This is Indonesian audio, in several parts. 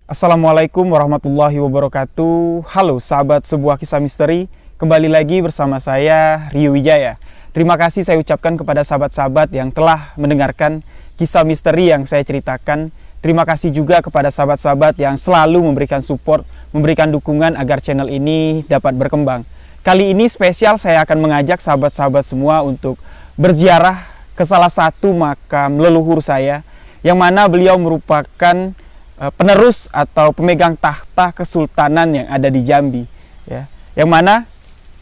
Assalamualaikum warahmatullahi wabarakatuh. Halo sahabat sebuah kisah misteri, kembali lagi bersama saya Rio Wijaya. Terima kasih saya ucapkan kepada sahabat-sahabat yang telah mendengarkan kisah misteri yang saya ceritakan. Terima kasih juga kepada sahabat-sahabat yang selalu memberikan support, memberikan dukungan agar channel ini dapat berkembang. Kali ini spesial, saya akan mengajak sahabat-sahabat semua untuk berziarah ke salah satu makam leluhur saya, yang mana beliau merupakan penerus atau pemegang tahta kesultanan yang ada di Jambi, ya. Yang mana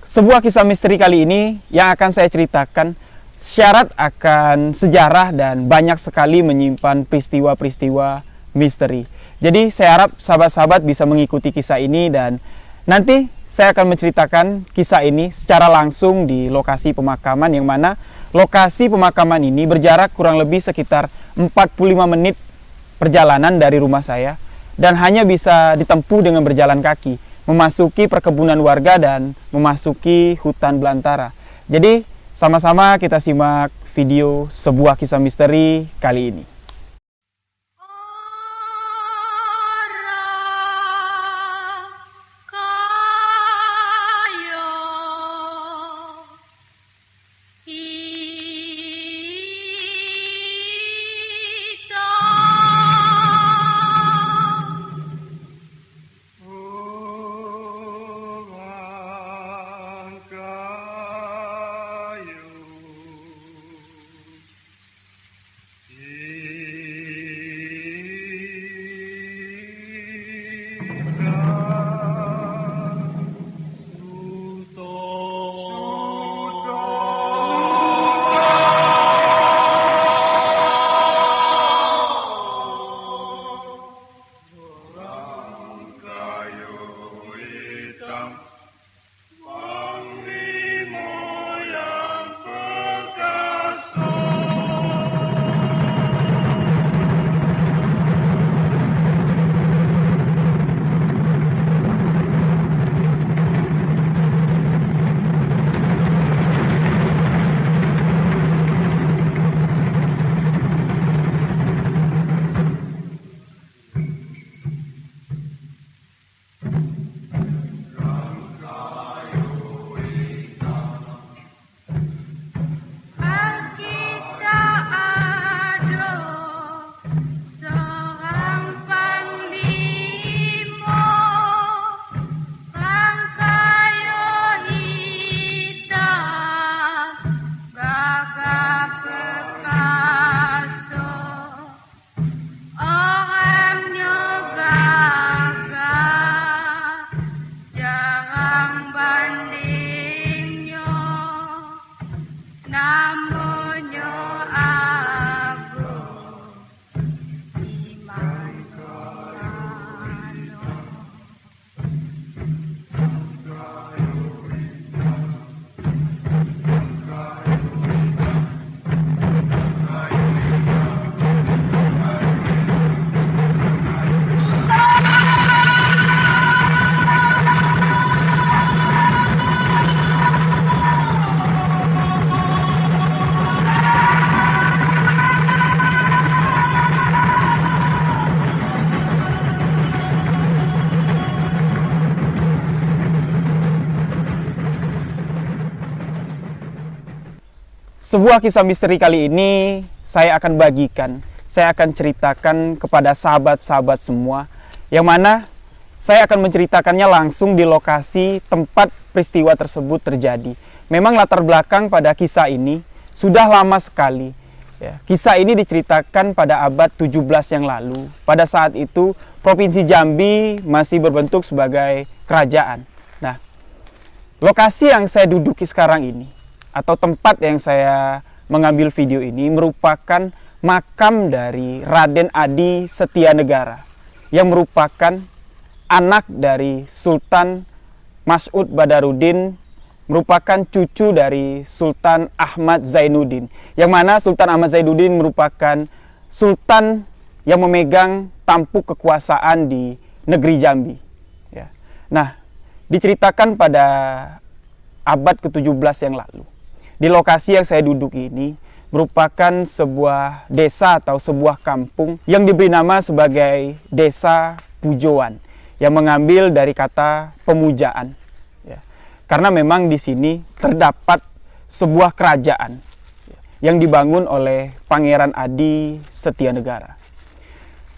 sebuah kisah misteri kali ini yang akan saya ceritakan syarat akan sejarah dan banyak sekali menyimpan peristiwa-peristiwa misteri. Jadi saya harap sahabat-sahabat bisa mengikuti kisah ini, dan nanti saya akan menceritakan kisah ini secara langsung di lokasi pemakaman, yang mana lokasi pemakaman ini berjarak kurang lebih sekitar 45 menit perjalanan dari rumah saya, dan hanya bisa ditempuh dengan berjalan kaki, memasuki perkebunan warga dan memasuki hutan belantara. Jadi sama-sama kita simak video sebuah kisah misteri kali ini. Sebuah kisah misteri kali ini saya akan bagikan, saya akan ceritakan kepada sahabat-sahabat semua, yang mana saya akan menceritakannya langsung di lokasi tempat peristiwa tersebut terjadi. Memang latar belakang pada kisah ini sudah lama sekali, ya. Kisah ini diceritakan pada abad 17 yang lalu. Pada saat itu Provinsi Jambi masih berbentuk sebagai kerajaan. Nah, lokasi yang saya duduki sekarang ini, atau tempat yang saya mengambil video ini, merupakan makam dari Raden Adi Setianegara, yang merupakan anak dari Sultan Mas'ud Badarudin, merupakan cucu dari Sultan Ahmad Zainuddin, yang mana Sultan Ahmad Zainuddin merupakan sultan yang memegang tampuk kekuasaan di negeri Jambi, ya. Nah, diceritakan pada abad ke-17 yang lalu, di lokasi yang saya duduki ini merupakan sebuah desa atau sebuah kampung yang diberi nama sebagai Desa pujoan, yang mengambil dari kata pemujaan. Ya. Karena memang di sini terdapat sebuah kerajaan yang dibangun oleh Pangeran Adi Setianegara.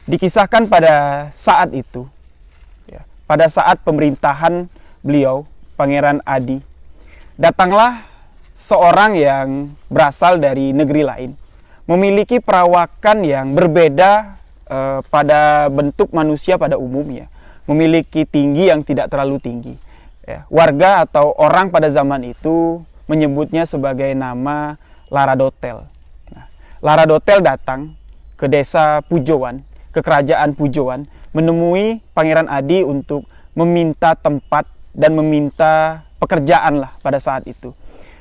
Dikisahkan pada saat itu, ya, pada saat pemerintahan beliau, Pangeran Adi, datanglah seorang yang berasal dari negeri lain, memiliki perawakan yang berbeda pada bentuk manusia pada umumnya, memiliki tinggi yang tidak terlalu tinggi. Ya, warga atau orang pada zaman itu menyebutnya sebagai nama Laradotel. Nah, Laradotel datang ke desa Pujoan, ke kerajaan Pujoan, menemui Pangeran Adi untuk meminta tempat dan meminta pekerjaan lah pada saat itu.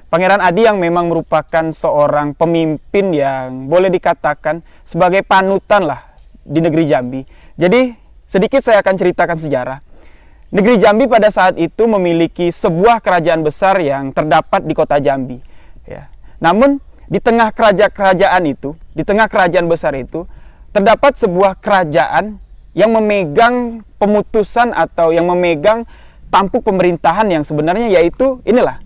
Pangeran Adi yang memang merupakan seorang pemimpin yang boleh dikatakan sebagai panutan lah di negeri Jambi. Jadi sedikit saya akan ceritakan sejarah. Negeri Jambi pada saat itu memiliki sebuah kerajaan besar yang terdapat di kota Jambi. Ya. Namun di tengah kerajaan itu, di tengah kerajaan besar itu, terdapat sebuah kerajaan yang memegang pemutusan atau yang memegang tampuk pemerintahan yang sebenarnya yaitu inilah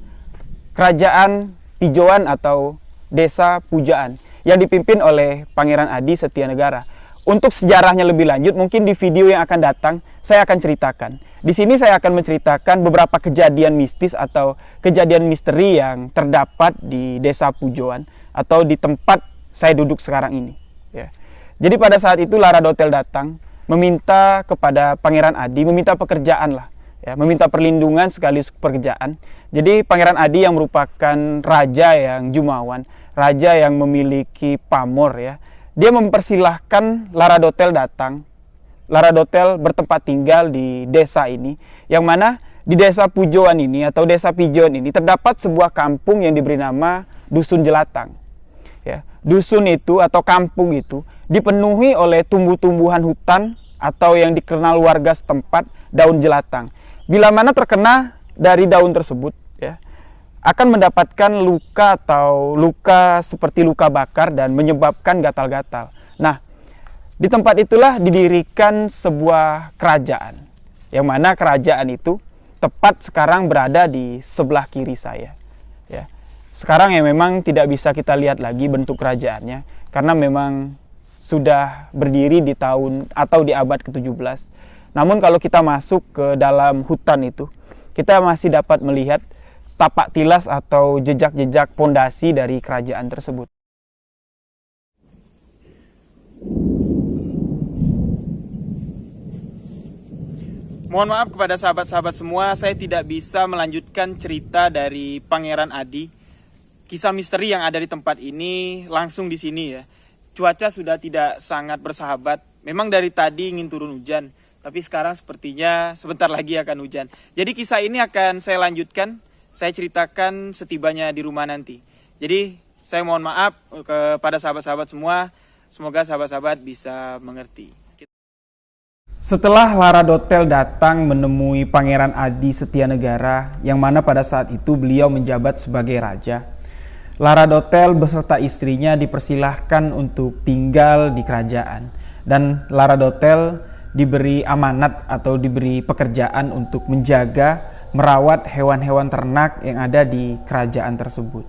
Kerajaan Pijoan atau Desa Pujaan yang dipimpin oleh Pangeran Adi Setianegara. Untuk sejarahnya lebih lanjut, mungkin di video yang akan datang saya akan ceritakan. Di sini saya akan menceritakan beberapa kejadian mistis atau kejadian misteri yang terdapat di Desa Pujoan atau di tempat saya duduk sekarang ini. Ya. Jadi pada saat itu Laradotel datang meminta kepada Pangeran Adi, meminta pekerjaan lah, ya, meminta perlindungan sekaligus pekerjaan. Jadi Pangeran Adi yang merupakan raja yang jumawan, raja yang memiliki pamor, ya, dia mempersilahkan Laradotel datang. Laradotel bertempat tinggal di desa ini, yang mana di desa Pujoan ini atau desa Pijoan ini terdapat sebuah kampung yang diberi nama Dusun Jelatang. Ya, dusun itu atau kampung itu dipenuhi oleh tumbuh-tumbuhan hutan atau yang dikenal warga setempat daun jelatang. Bila mana terkena dari daun tersebut, ya, akan mendapatkan luka atau luka seperti luka bakar dan menyebabkan gatal-gatal. Nah, di tempat itulah didirikan sebuah kerajaan, yang mana kerajaan itu tepat sekarang berada di sebelah kiri saya. Ya. Sekarang ya memang tidak bisa kita lihat lagi bentuk kerajaannya, karena memang sudah berdiri di tahun atau di abad ke-17. Namun kalau kita masuk ke dalam hutan itu, kita masih dapat melihat tapak tilas atau jejak-jejak pondasi dari kerajaan tersebut. Mohon maaf kepada sahabat-sahabat semua, saya tidak bisa melanjutkan cerita dari Pangeran Adi. Kisah misteri yang ada di tempat ini langsung di sini, ya. Cuaca sudah tidak sangat bersahabat. Memang dari tadi ingin turun hujan, tapi sekarang sepertinya sebentar lagi akan hujan. Jadi kisah ini akan saya lanjutkan, saya ceritakan setibanya di rumah nanti. Jadi saya mohon maaf kepada sahabat-sahabat semua, semoga sahabat-sahabat bisa mengerti. Setelah Laradotel datang menemui Pangeran Adi Setianegara, yang mana pada saat itu beliau menjabat sebagai raja, Laradotel beserta istrinya dipersilahkan untuk tinggal di kerajaan. Dan Laradotel diberi amanat atau diberi pekerjaan untuk menjaga, merawat hewan-hewan ternak yang ada di kerajaan tersebut.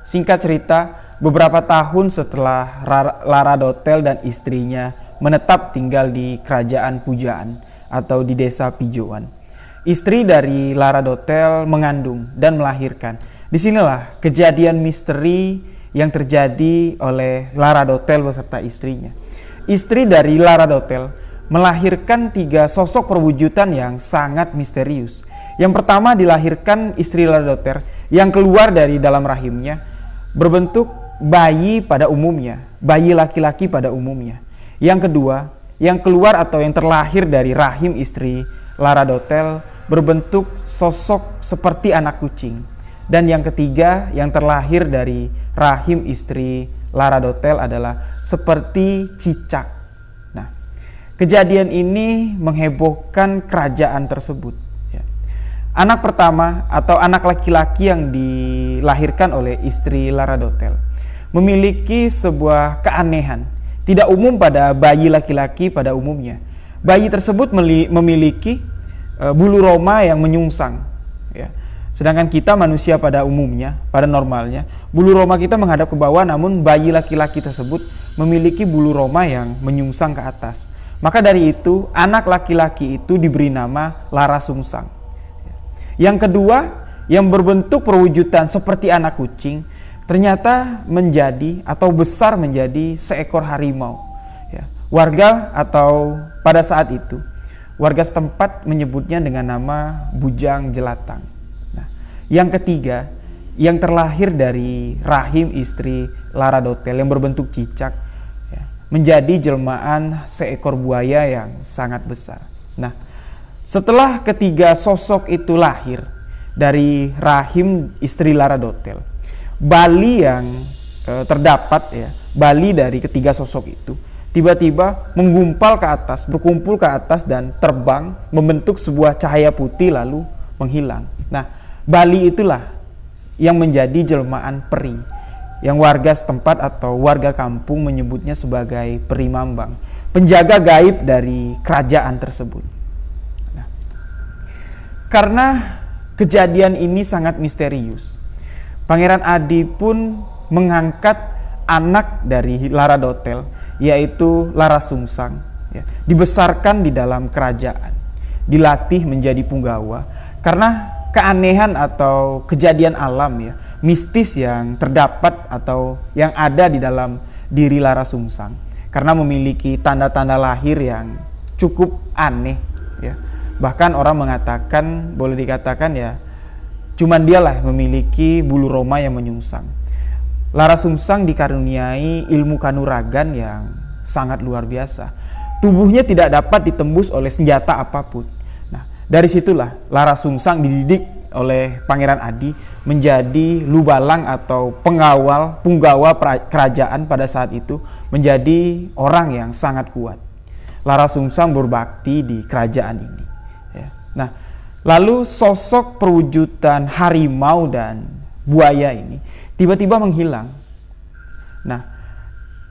Singkat cerita, beberapa tahun setelah Laradotel dan istrinya menetap tinggal di kerajaan Pujaan atau di desa Pijoan, istri dari Laradotel mengandung dan melahirkan. Disinilah kejadian misteri yang terjadi oleh Laradotel beserta istrinya. Istri dari Laradotel melahirkan 3 sosok perwujudan yang sangat misterius. Yang pertama dilahirkan istri Laradotel yang keluar dari dalam rahimnya berbentuk bayi pada umumnya, bayi laki-laki pada umumnya. Yang kedua, yang keluar atau yang terlahir dari rahim istri Laradotel berbentuk sosok seperti anak kucing. Dan yang ketiga, yang terlahir dari rahim istri Laradotel adalah seperti cicak. Nah, kejadian ini menghebohkan kerajaan tersebut. Anak pertama atau anak laki-laki yang dilahirkan oleh istri Laradotel memiliki sebuah keanehan, tidak umum pada bayi laki-laki pada umumnya. bayi tersebut memiliki bulu roma yang menyungsang, ya. Sedangkan kita manusia pada umumnya, pada normalnya, bulu roma kita menghadap ke bawah, namun bayi laki-laki tersebut memiliki bulu roma yang menyungsang ke atas. Maka dari itu, anak laki-laki itu diberi nama Larasungsang. Yang kedua, yang berbentuk perwujudan seperti anak kucing, ternyata menjadi atau besar menjadi seekor harimau. Ya. Warga atau pada saat itu, warga setempat menyebutnya dengan nama Bujang Jelatang. Nah, yang ketiga, yang terlahir dari rahim istri Laradotel yang berbentuk cicak, ya, menjadi jelmaan seekor buaya yang sangat besar. Nah, setelah ketiga sosok itu lahir dari rahim istri Laradotel, bali yang terdapat, ya, bali dari ketiga sosok itu tiba-tiba menggumpal ke atas, berkumpul ke atas dan terbang membentuk sebuah cahaya putih lalu menghilang. Nah, bali itulah yang menjadi jelmaan peri, yang warga setempat atau warga kampung menyebutnya sebagai Peri Mambang, penjaga gaib dari kerajaan tersebut. Nah, karena kejadian ini sangat misterius, Pangeran Adi pun mengangkat anak dari Laradotel, yaitu Larasungsang, ya, dibesarkan di dalam kerajaan, dilatih menjadi punggawa karena keanehan atau kejadian alam, ya, mistis yang terdapat atau yang ada di dalam diri Larasungsang, karena memiliki tanda-tanda lahir yang cukup aneh, ya. Bahkan orang mengatakan, boleh dikatakan, ya, cuman dialah memiliki bulu roma yang menyungsang. Larasungsang dikaruniai ilmu kanuragan yang sangat luar biasa. Tubuhnya tidak dapat ditembus oleh senjata apapun. Nah, dari situlah Larasungsang dididik oleh Pangeran Adi menjadi lubalang atau punggawa kerajaan pada saat itu, menjadi orang yang sangat kuat. Larasungsang berbakti di kerajaan ini, ya. Nah, lalu sosok perwujudan harimau dan buaya ini tiba-tiba menghilang. Nah,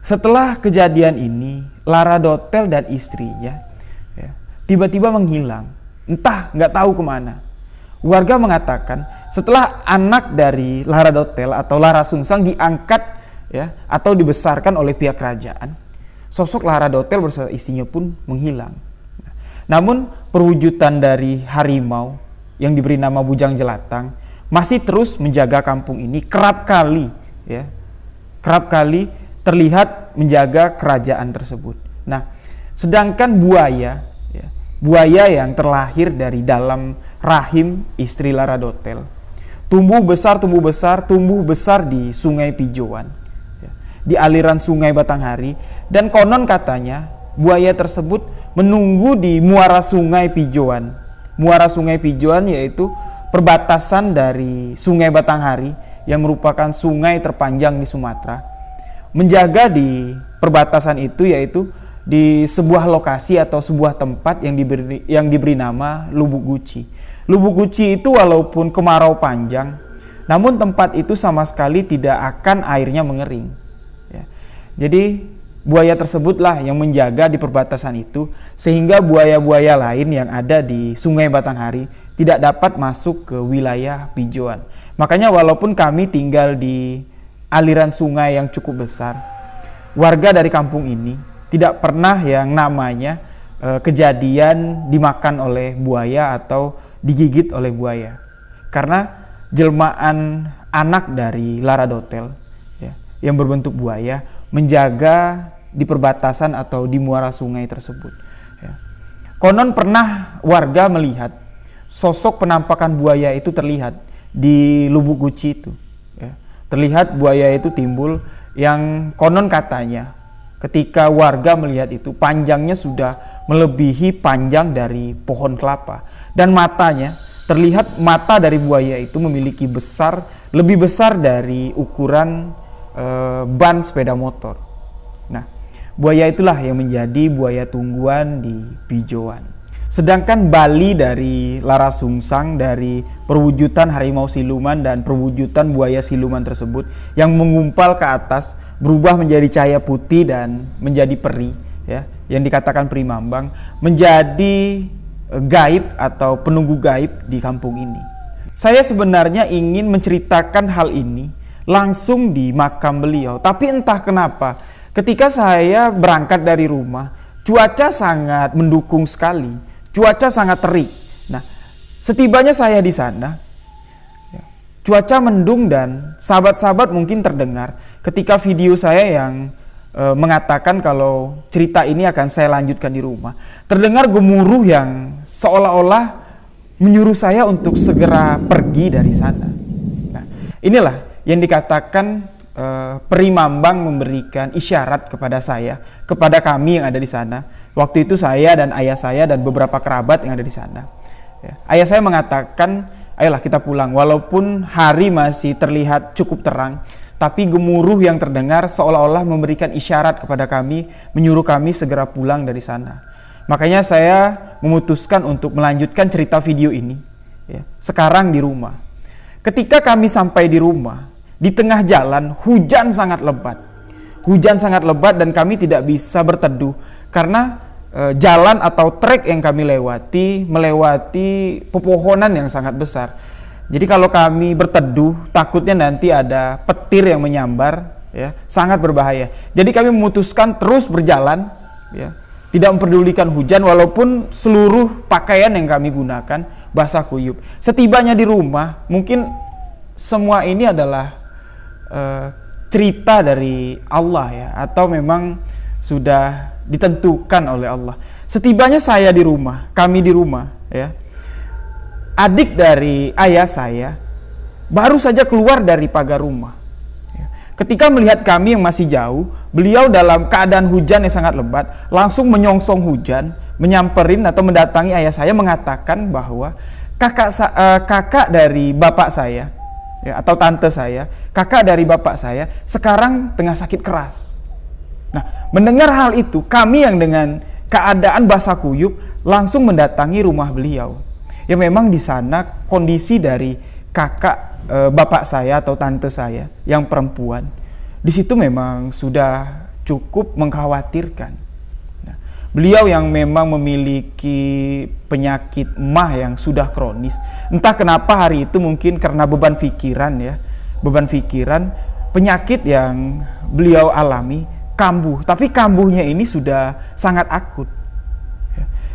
setelah kejadian ini, Laradotel dan istrinya, ya, tiba-tiba menghilang, entah nggak tahu kemana. Warga mengatakan setelah anak dari Laradotel atau Larasungsang diangkat, ya, atau dibesarkan oleh pihak kerajaan, sosok Laradotel bersama istrinya pun menghilang. Namun perwujudan dari harimau yang diberi nama Bujang Jelatang masih terus menjaga kampung ini, kerap kali terlihat menjaga kerajaan tersebut. Nah, sedangkan buaya, ya, buaya yang terlahir dari dalam rahim istri Laradotel, tumbuh besar di Sungai Pijoan, ya, di aliran Sungai Batanghari, dan konon katanya buaya tersebut menunggu di muara Sungai Pijoan. Muara Sungai Pijoan yaitu perbatasan dari Sungai Batanghari yang merupakan sungai terpanjang di Sumatera. Menjaga di perbatasan itu yaitu di sebuah lokasi atau sebuah tempat yang diberi nama Lubuk Guci. Lubuk Guci itu walaupun kemarau panjang, namun tempat itu sama sekali tidak akan airnya mengering, ya. Jadi buaya tersebutlah yang menjaga di perbatasan itu, sehingga buaya-buaya lain yang ada di Sungai Batanghari tidak dapat masuk ke wilayah Pijoan. Makanya walaupun kami tinggal di aliran sungai yang cukup besar, warga dari kampung ini tidak pernah yang namanya kejadian dimakan oleh buaya atau digigit oleh buaya. Karena jelmaan anak dari Laradotel, ya, yang berbentuk buaya menjaga di perbatasan atau di muara sungai tersebut, ya. Konon pernah warga melihat sosok penampakan buaya itu terlihat di Lubuk Guci itu, ya. Terlihat buaya itu timbul yang konon katanya ketika warga melihat itu panjangnya sudah melebihi panjang dari pohon kelapa, dan matanya terlihat mata dari buaya itu memiliki lebih besar dari ukuran ban sepeda motor. Nah, buaya itulah yang menjadi buaya tungguan di Pijoan. Sedangkan bali dari Larasungsang dari perwujudan harimau siluman dan perwujudan buaya siluman tersebut yang mengumpal ke atas berubah menjadi cahaya putih dan menjadi peri, ya, yang dikatakan Primambang menjadi gaib atau penunggu gaib di kampung ini. Saya sebenarnya ingin menceritakan hal ini langsung di makam beliau, tapi entah kenapa ketika saya berangkat dari rumah, cuaca sangat mendukung sekali, cuaca sangat terik. Nah, setibanya saya di sana, cuaca mendung dan sahabat-sahabat mungkin terdengar ketika video saya yang mengatakan kalau cerita ini akan saya lanjutkan di rumah. Terdengar gemuruh yang seolah-olah menyuruh saya untuk segera pergi dari sana. Nah, inilah yang dikatakan Primambang memberikan isyarat kepada saya, kepada kami yang ada di sana. Waktu itu saya dan ayah saya dan beberapa kerabat yang ada di sana. Ya, ayah saya mengatakan, ayolah kita pulang. Walaupun hari masih terlihat cukup terang, tapi gemuruh yang terdengar seolah-olah memberikan isyarat kepada kami, menyuruh kami segera pulang dari sana. Makanya saya memutuskan untuk melanjutkan cerita video ini ya, sekarang di rumah. Ketika kami sampai di rumah, di tengah jalan hujan sangat lebat. Hujan sangat lebat dan kami tidak bisa berteduh karena jalan atau trek yang kami melewati pepohonan yang sangat besar. Jadi kalau kami berteduh, takutnya nanti ada petir yang menyambar, ya, sangat berbahaya. Jadi kami memutuskan terus berjalan, ya, tidak memperdulikan hujan walaupun seluruh pakaian yang kami gunakan basah kuyup. Setibanya di rumah, mungkin semua ini adalah cerita dari Allah ya, atau memang sudah ditentukan oleh Allah. Setibanya saya di rumah, kami di rumah, ya. Adik dari ayah saya baru saja keluar dari pagar rumah. Ketika melihat kami yang masih jauh, beliau dalam keadaan hujan yang sangat lebat, langsung menyongsong hujan, menyamperin atau mendatangi ayah saya, mengatakan bahwa kakak dari bapak saya, ya, atau tante saya, kakak dari bapak saya, sekarang tengah sakit keras. Nah, mendengar hal itu, kami yang dengan keadaan basah kuyup langsung mendatangi rumah beliau. Ya memang di sana kondisi dari kakak bapak saya atau tante saya yang perempuan di situ memang sudah cukup mengkhawatirkan. Nah, beliau yang memang memiliki penyakit emah yang sudah kronis. Entah kenapa hari itu mungkin karena beban pikiran ya, penyakit yang beliau alami kambuh. Tapi kambuhnya ini sudah sangat akut.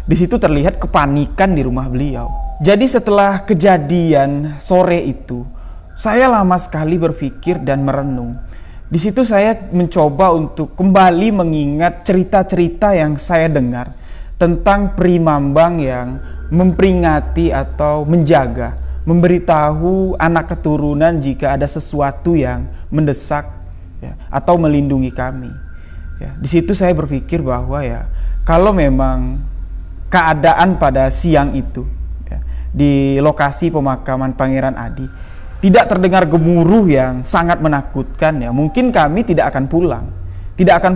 Di situ terlihat kepanikan di rumah beliau. Jadi setelah kejadian sore itu, saya lama sekali berpikir dan merenung. Di situ saya mencoba untuk kembali mengingat cerita-cerita yang saya dengar tentang Primambang yang memperingati atau menjaga, memberitahu anak keturunan jika ada sesuatu yang mendesak ya, atau melindungi kami. Ya, di situ saya berpikir bahwa ya kalau memang keadaan pada siang itu ya, di lokasi pemakaman Pangeran Adi tidak terdengar gemuruh yang sangat menakutkan ya, mungkin kami tidak akan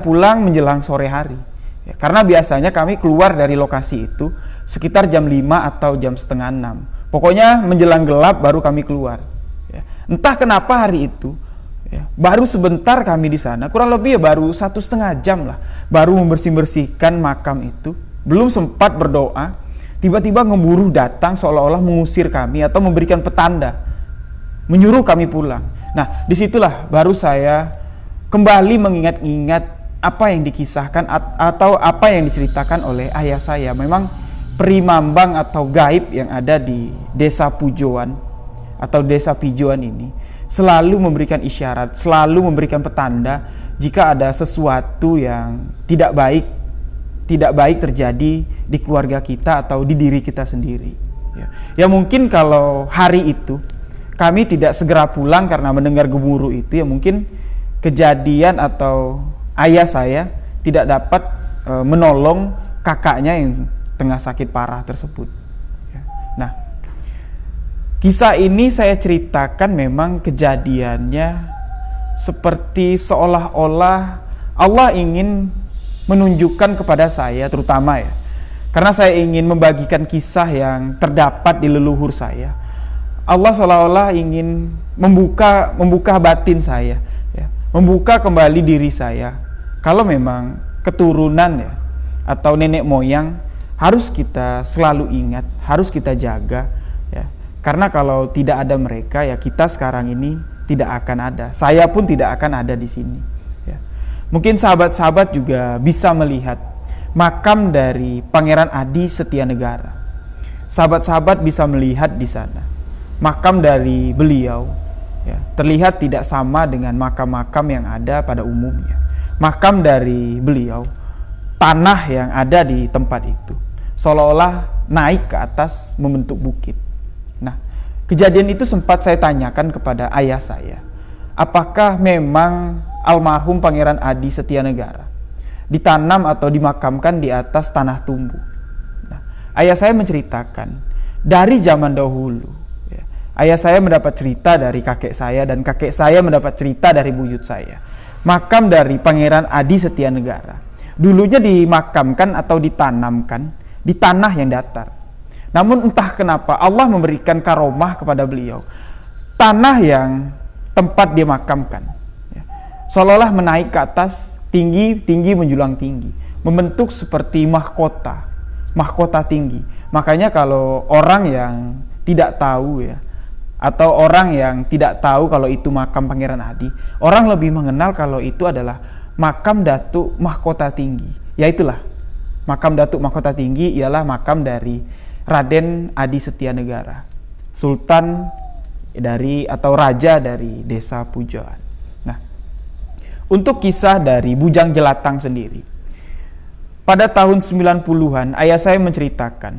pulang menjelang sore hari ya, karena biasanya kami keluar dari lokasi itu sekitar jam 5 atau jam setengah 6. Pokoknya menjelang gelap baru kami keluar ya. Entah kenapa hari itu ya, baru sebentar kami di sana, kurang lebih ya baru 1,5 jam lah, baru membersihkan makam itu. Belum sempat berdoa, tiba-tiba ngeburuh datang seolah-olah mengusir kami atau memberikan petanda, menyuruh kami pulang. Nah, disitulah baru saya kembali mengingat-ingat apa yang dikisahkan atau apa yang diceritakan oleh ayah saya. Memang Primambang atau gaib yang ada di desa Pujoan atau desa Pijoan ini selalu memberikan isyarat, selalu memberikan petanda jika ada sesuatu yang tidak baik terjadi di keluarga kita atau di diri kita sendiri. Ya mungkin kalau hari itu kami tidak segera pulang karena mendengar gemuruh itu, ya mungkin kejadian atau ayah saya tidak dapat menolong kakaknya yang tengah sakit parah tersebut. Nah, kisah ini saya ceritakan memang kejadiannya seperti seolah-olah Allah ingin menunjukkan kepada saya terutama ya, karena saya ingin membagikan kisah yang terdapat di leluhur saya. Allah seolah-olah ingin membuka batin saya ya, membuka kembali diri saya. Kalau memang keturunan ya, atau nenek moyang harus kita selalu ingat, harus kita jaga ya. Karena kalau tidak ada mereka ya kita sekarang ini tidak akan ada. Saya pun tidak akan ada di sini ya. Mungkin sahabat-sahabat juga bisa melihat makam dari Pangeran Adi Setianegara. Sahabat-sahabat bisa melihat di sana makam dari beliau ya, terlihat tidak sama dengan makam-makam yang ada pada umumnya. Makam dari beliau, tanah yang ada di tempat itu seolah-olah naik ke atas membentuk bukit. Nah, kejadian itu sempat saya tanyakan kepada ayah saya, apakah memang almarhum Pangeran Adi Setianegara ditanam atau dimakamkan di atas tanah tumbuh? Nah, ayah saya menceritakan dari zaman dahulu ya, ayah saya mendapat cerita dari kakek saya dan kakek saya mendapat cerita dari buyut saya. Makam dari Pangeran Adi Setianegara dulunya dimakamkan atau ditanamkan di tanah yang datar. Namun entah kenapa Allah memberikan karomah kepada beliau. Tanah yang tempat dia makamkan ya, seolah-olah menaik ke atas, tinggi menjulang tinggi, membentuk seperti mahkota tinggi. Makanya kalau orang yang tidak tahu ya, atau orang yang tidak tahu kalau itu makam Pangeran Adi, orang lebih mengenal kalau itu adalah makam Datuk Mahkota Tinggi. Ya itulah, makam Datuk Mahkota Tinggi ialah makam dari Raden Adi Setianegara, Sultan dari atau Raja dari Desa Pujoan. Nah, untuk kisah dari Bujang Jelatang sendiri, pada tahun 90-an ayah saya menceritakan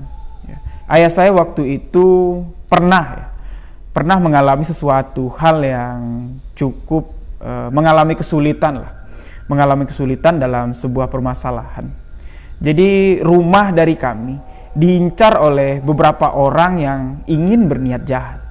ya, ayah saya waktu itu pernah mengalami sesuatu hal yang cukup mengalami kesulitan dalam sebuah permasalahan. Jadi rumah dari kami diincar oleh beberapa orang yang ingin berniat jahat.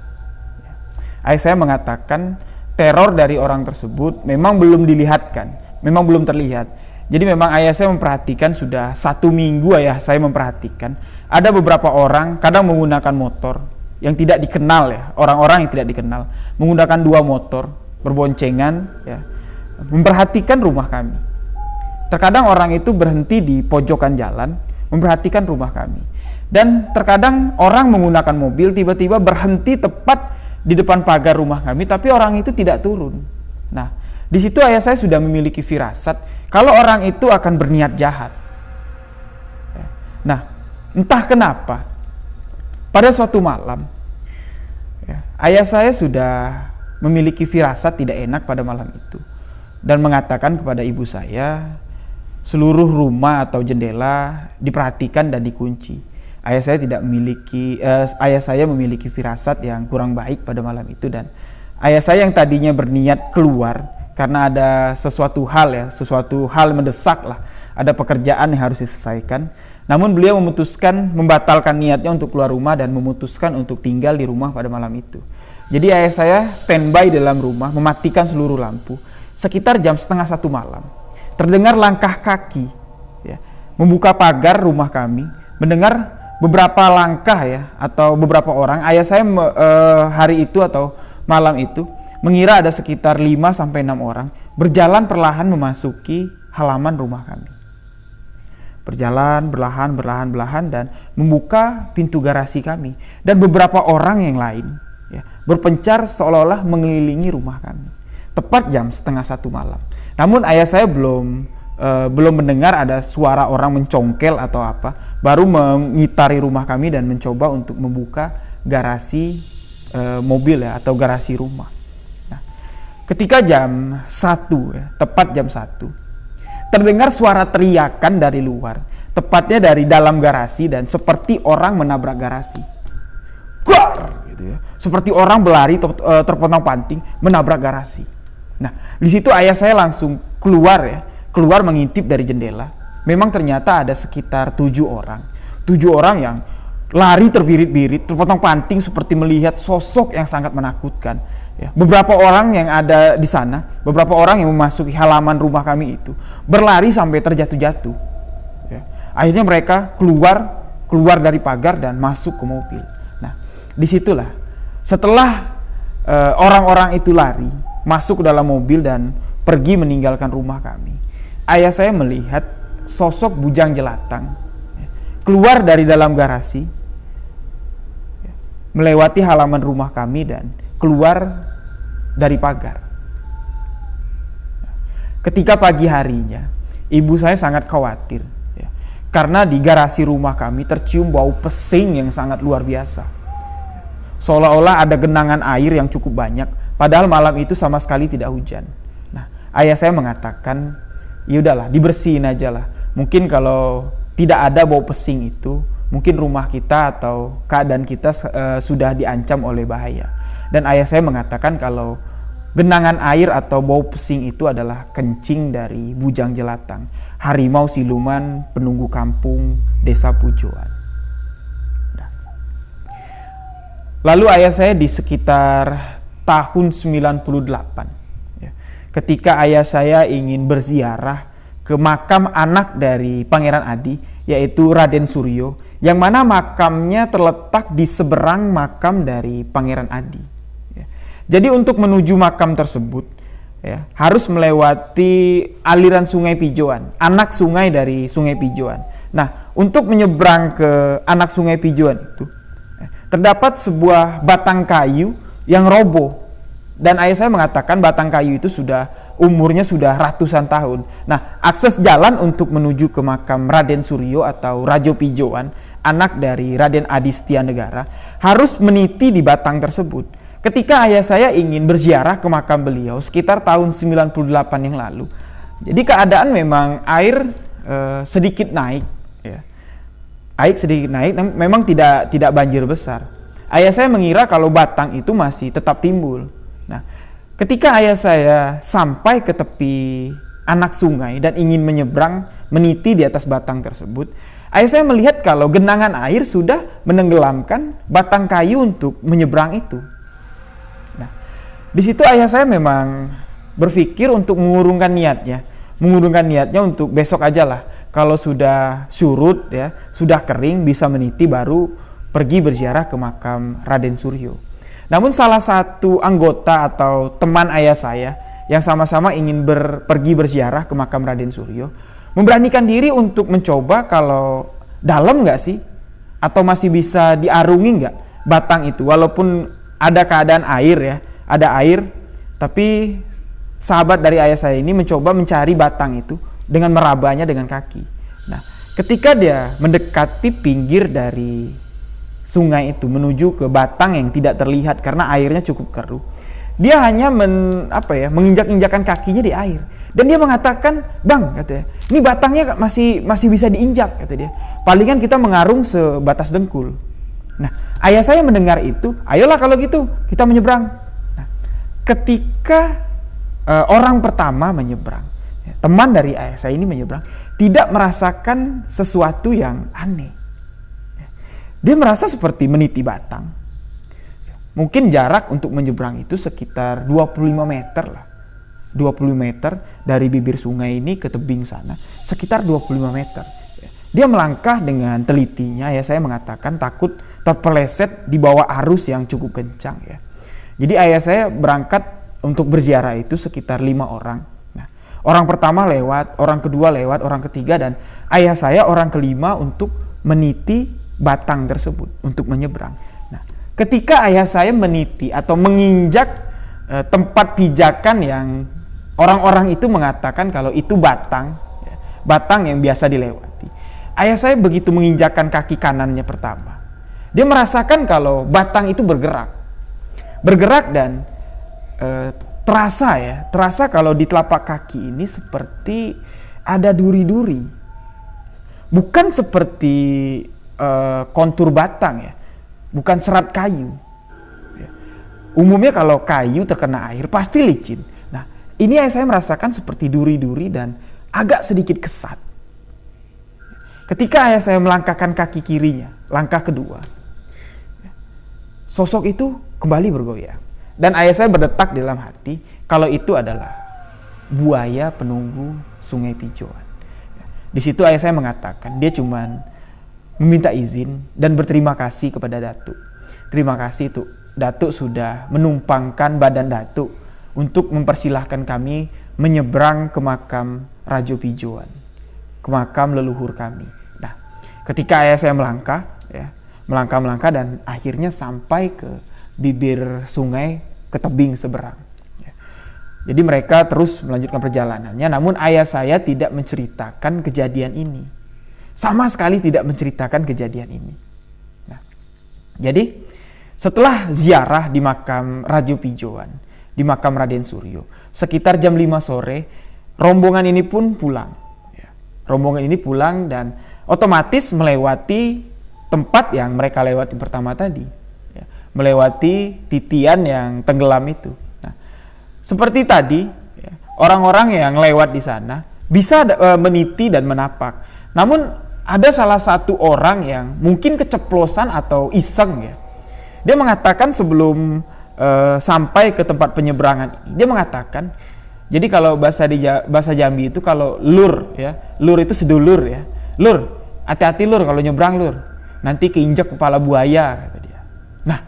Ayah saya mengatakan teror dari orang tersebut memang belum dilihatkan, memang belum terlihat. Jadi memang ayah saya memperhatikan sudah 1 minggu ayah saya memperhatikan ada beberapa orang kadang menggunakan motor yang tidak dikenal ya, orang-orang yang tidak dikenal menggunakan 2 motor berboncengan ya, memperhatikan rumah kami. Terkadang orang itu berhenti di pojokan jalan memperhatikan rumah kami. Dan terkadang orang menggunakan mobil tiba-tiba berhenti tepat di depan pagar rumah kami, tapi orang itu tidak turun. Nah, di situ ayah saya sudah memiliki firasat kalau orang itu akan berniat jahat. Nah, entah kenapa pada suatu malam ayah saya sudah memiliki firasat tidak enak pada malam itu dan mengatakan kepada ibu saya, seluruh rumah atau jendela diperhatikan dan dikunci. Ayah saya memiliki firasat yang kurang baik pada malam itu, dan ayah saya yang tadinya berniat keluar karena ada sesuatu hal mendesak lah, ada pekerjaan yang harus diselesaikan. Namun beliau memutuskan membatalkan niatnya untuk keluar rumah dan memutuskan untuk tinggal di rumah pada malam itu. Jadi ayah saya standby dalam rumah, mematikan seluruh lampu. Sekitar jam 12:30 malam, terdengar langkah kaki ya, membuka pagar rumah kami, mendengar beberapa langkah ya, atau beberapa orang. Ayah saya hari itu atau malam itu mengira ada sekitar 5-6 orang berjalan perlahan memasuki halaman rumah kami. Berjalan perlahan dan membuka pintu garasi kami, dan beberapa orang yang lain ya, berpencar seolah-olah mengelilingi rumah kami tepat jam 12:30 malam. Namun ayah saya belum mendengar ada suara orang mencongkel atau apa, baru mengitari rumah kami dan mencoba untuk membuka garasi mobil ya, atau garasi rumah. Nah, ketika jam 1 ya, tepat jam 1, terdengar suara teriakan dari luar, tepatnya dari dalam garasi, dan seperti orang menabrak garasi. Gar! Gitu ya. Seperti orang berlari terpontang-panting menabrak garasi. Nah, di situ ayah saya langsung keluar mengintip dari jendela. Memang ternyata ada sekitar 7 orang yang lari terbirit-birit, terpontang-panting seperti melihat sosok yang sangat menakutkan. Ya, beberapa orang yang ada di sana, beberapa orang yang memasuki halaman rumah kami itu berlari sampai terjatuh-jatuh. Ya, akhirnya mereka keluar dari pagar dan masuk ke mobil. Nah, disitulah setelah orang-orang itu lari masuk ke dalam mobil dan pergi meninggalkan rumah kami, ayah saya melihat sosok bujang jelatang keluar dari dalam garasi, melewati halaman rumah kami dan keluar dari pagar. Ketika pagi harinya, ibu saya sangat khawatir karena di garasi rumah kami tercium bau pesing yang sangat luar biasa. Seolah-olah ada genangan air yang cukup banyak, padahal malam itu sama sekali tidak hujan. Nah, ayah saya mengatakan, ya udahlah, dibersihin aja lah. Mungkin kalau tidak ada bau pesing itu, mungkin rumah kita atau keadaan kita sudah diancam oleh bahaya. Dan ayah saya mengatakan kalau genangan air atau bau pesing itu adalah kencing dari bujang jelatang, harimau siluman penunggu kampung desa Pujoan. Lalu ayah saya di sekitar tahun 98, ketika ayah saya ingin berziarah ke makam anak dari Pangeran Adi, yaitu Raden Suryo, yang mana makamnya terletak di seberang makam dari Pangeran Adi. Jadi untuk menuju makam tersebut, harus melewati aliran Sungai Pijoan, anak sungai dari Sungai Pijoan. Nah, untuk menyeberang ke anak Sungai Pijoan itu, terdapat sebuah batang kayu yang roboh. Dan ayah saya mengatakan batang kayu itu umurnya sudah ratusan tahun. Nah, akses jalan untuk menuju ke makam Raden Suryo atau Rajo Pijoan, anak dari Raden Adi Setianegara, harus meniti di batang tersebut. Ketika ayah saya ingin berziarah ke makam beliau sekitar tahun 98 yang lalu. Jadi keadaan memang air sedikit naik, air sedikit naik, memang tidak banjir besar. Ayah saya mengira kalau batang itu masih tetap timbul. Nah, ketika ayah saya sampai ke tepi anak sungai dan ingin menyeberang, meniti di atas batang tersebut, ayah saya melihat kalau genangan air sudah menenggelamkan batang kayu untuk menyeberang itu. Nah, di situ ayah saya memang berpikir untuk mengurungkan niatnya untuk besok aja lah. Kalau sudah surut sudah kering, bisa meniti baru pergi berziarah ke makam Raden Suryo. Namun salah satu anggota atau teman ayah saya yang sama-sama ingin pergi berziarah ke makam Raden Suryo memberanikan diri untuk mencoba kalau dalam nggak sih atau masih bisa diarungi nggak batang itu, walaupun ada keadaan air ada air, tapi sahabat dari ayah saya ini mencoba mencari batang itu dengan merabanya dengan kaki. Nah, ketika dia mendekati pinggir dari sungai itu menuju ke batang yang tidak terlihat karena airnya cukup keruh, dia hanya menginjak-injakan kakinya di air. Dan dia mengatakan, "Bang," katanya, "ini batangnya masih bisa diinjak," kata dia. "Palingan kita mengarung sebatas dengkul." Nah, ayah saya mendengar itu, "Ayolah kalau gitu kita menyeberang." Nah, ketika orang pertama menyeberang, teman dari ayah saya ini menyeberang, tidak merasakan sesuatu yang aneh. Dia merasa seperti meniti batang. Mungkin jarak untuk menyeberang itu sekitar 25 meter lah. 25 meter dari bibir sungai ini ke tebing sana, sekitar 25 meter. Dia melangkah dengan telitinya, saya mengatakan takut terpeleset di bawah arus yang cukup kencang Jadi ayah saya berangkat untuk berziarah itu sekitar 5 orang. Nah, orang pertama lewat, orang kedua lewat, orang ketiga, dan ayah saya orang kelima untuk meniti batang tersebut untuk menyeberang. Nah, ketika ayah saya meniti atau menginjak tempat pijakan yang orang-orang itu mengatakan kalau itu batang yang biasa dilewati, ayah saya begitu menginjakkan kaki kanannya pertama, dia merasakan kalau batang itu bergerak dan terasa kalau di telapak kaki ini seperti ada duri-duri, bukan seperti kontur batang bukan serat kayu. Umumnya kalau kayu terkena air pasti licin. Nah, ini saya merasakan seperti duri-duri dan agak sedikit kesat. Ketika ayah saya melangkahkan kaki kirinya, langkah kedua, sosok itu kembali bergoyang. Dan ayah saya berdetak dalam hati kalau itu adalah buaya penunggu Sungai Pijoan. Di situ ayah saya mengatakan dia cuman meminta izin dan berterima kasih kepada Datuk. Terima kasih tuh, Datuk sudah menumpangkan badan Datuk untuk mempersilahkan kami menyeberang ke makam Rajo Pijoan. ke makam leluhur kami. Nah, ketika ayah saya melangkah dan akhirnya sampai ke bibir sungai, ke tebing seberang. Jadi mereka terus melanjutkan perjalanannya, namun ayah saya tidak menceritakan kejadian ini. Sama sekali tidak menceritakan kejadian ini. Nah, jadi setelah ziarah di makam Rajo Pijoan, di makam Raden Suryo, sekitar jam 5 sore, rombongan ini pun pulang. Rombongan ini pulang dan otomatis melewati tempat yang mereka lewati pertama tadi. Melewati titian yang tenggelam itu. Nah, seperti tadi, orang-orang yang lewat di sana bisa meniti dan menapak. Namun ada salah satu orang yang mungkin keceplosan atau iseng ya. Dia mengatakan sebelum sampai ke tempat penyeberangan ini, dia mengatakan, jadi kalau bahasa Jambi itu kalau lur ya, lur itu sedulur ya. Lur, hati-hati lur kalau nyebrang lur. Nanti keinjak kepala buaya, kata dia. Nah,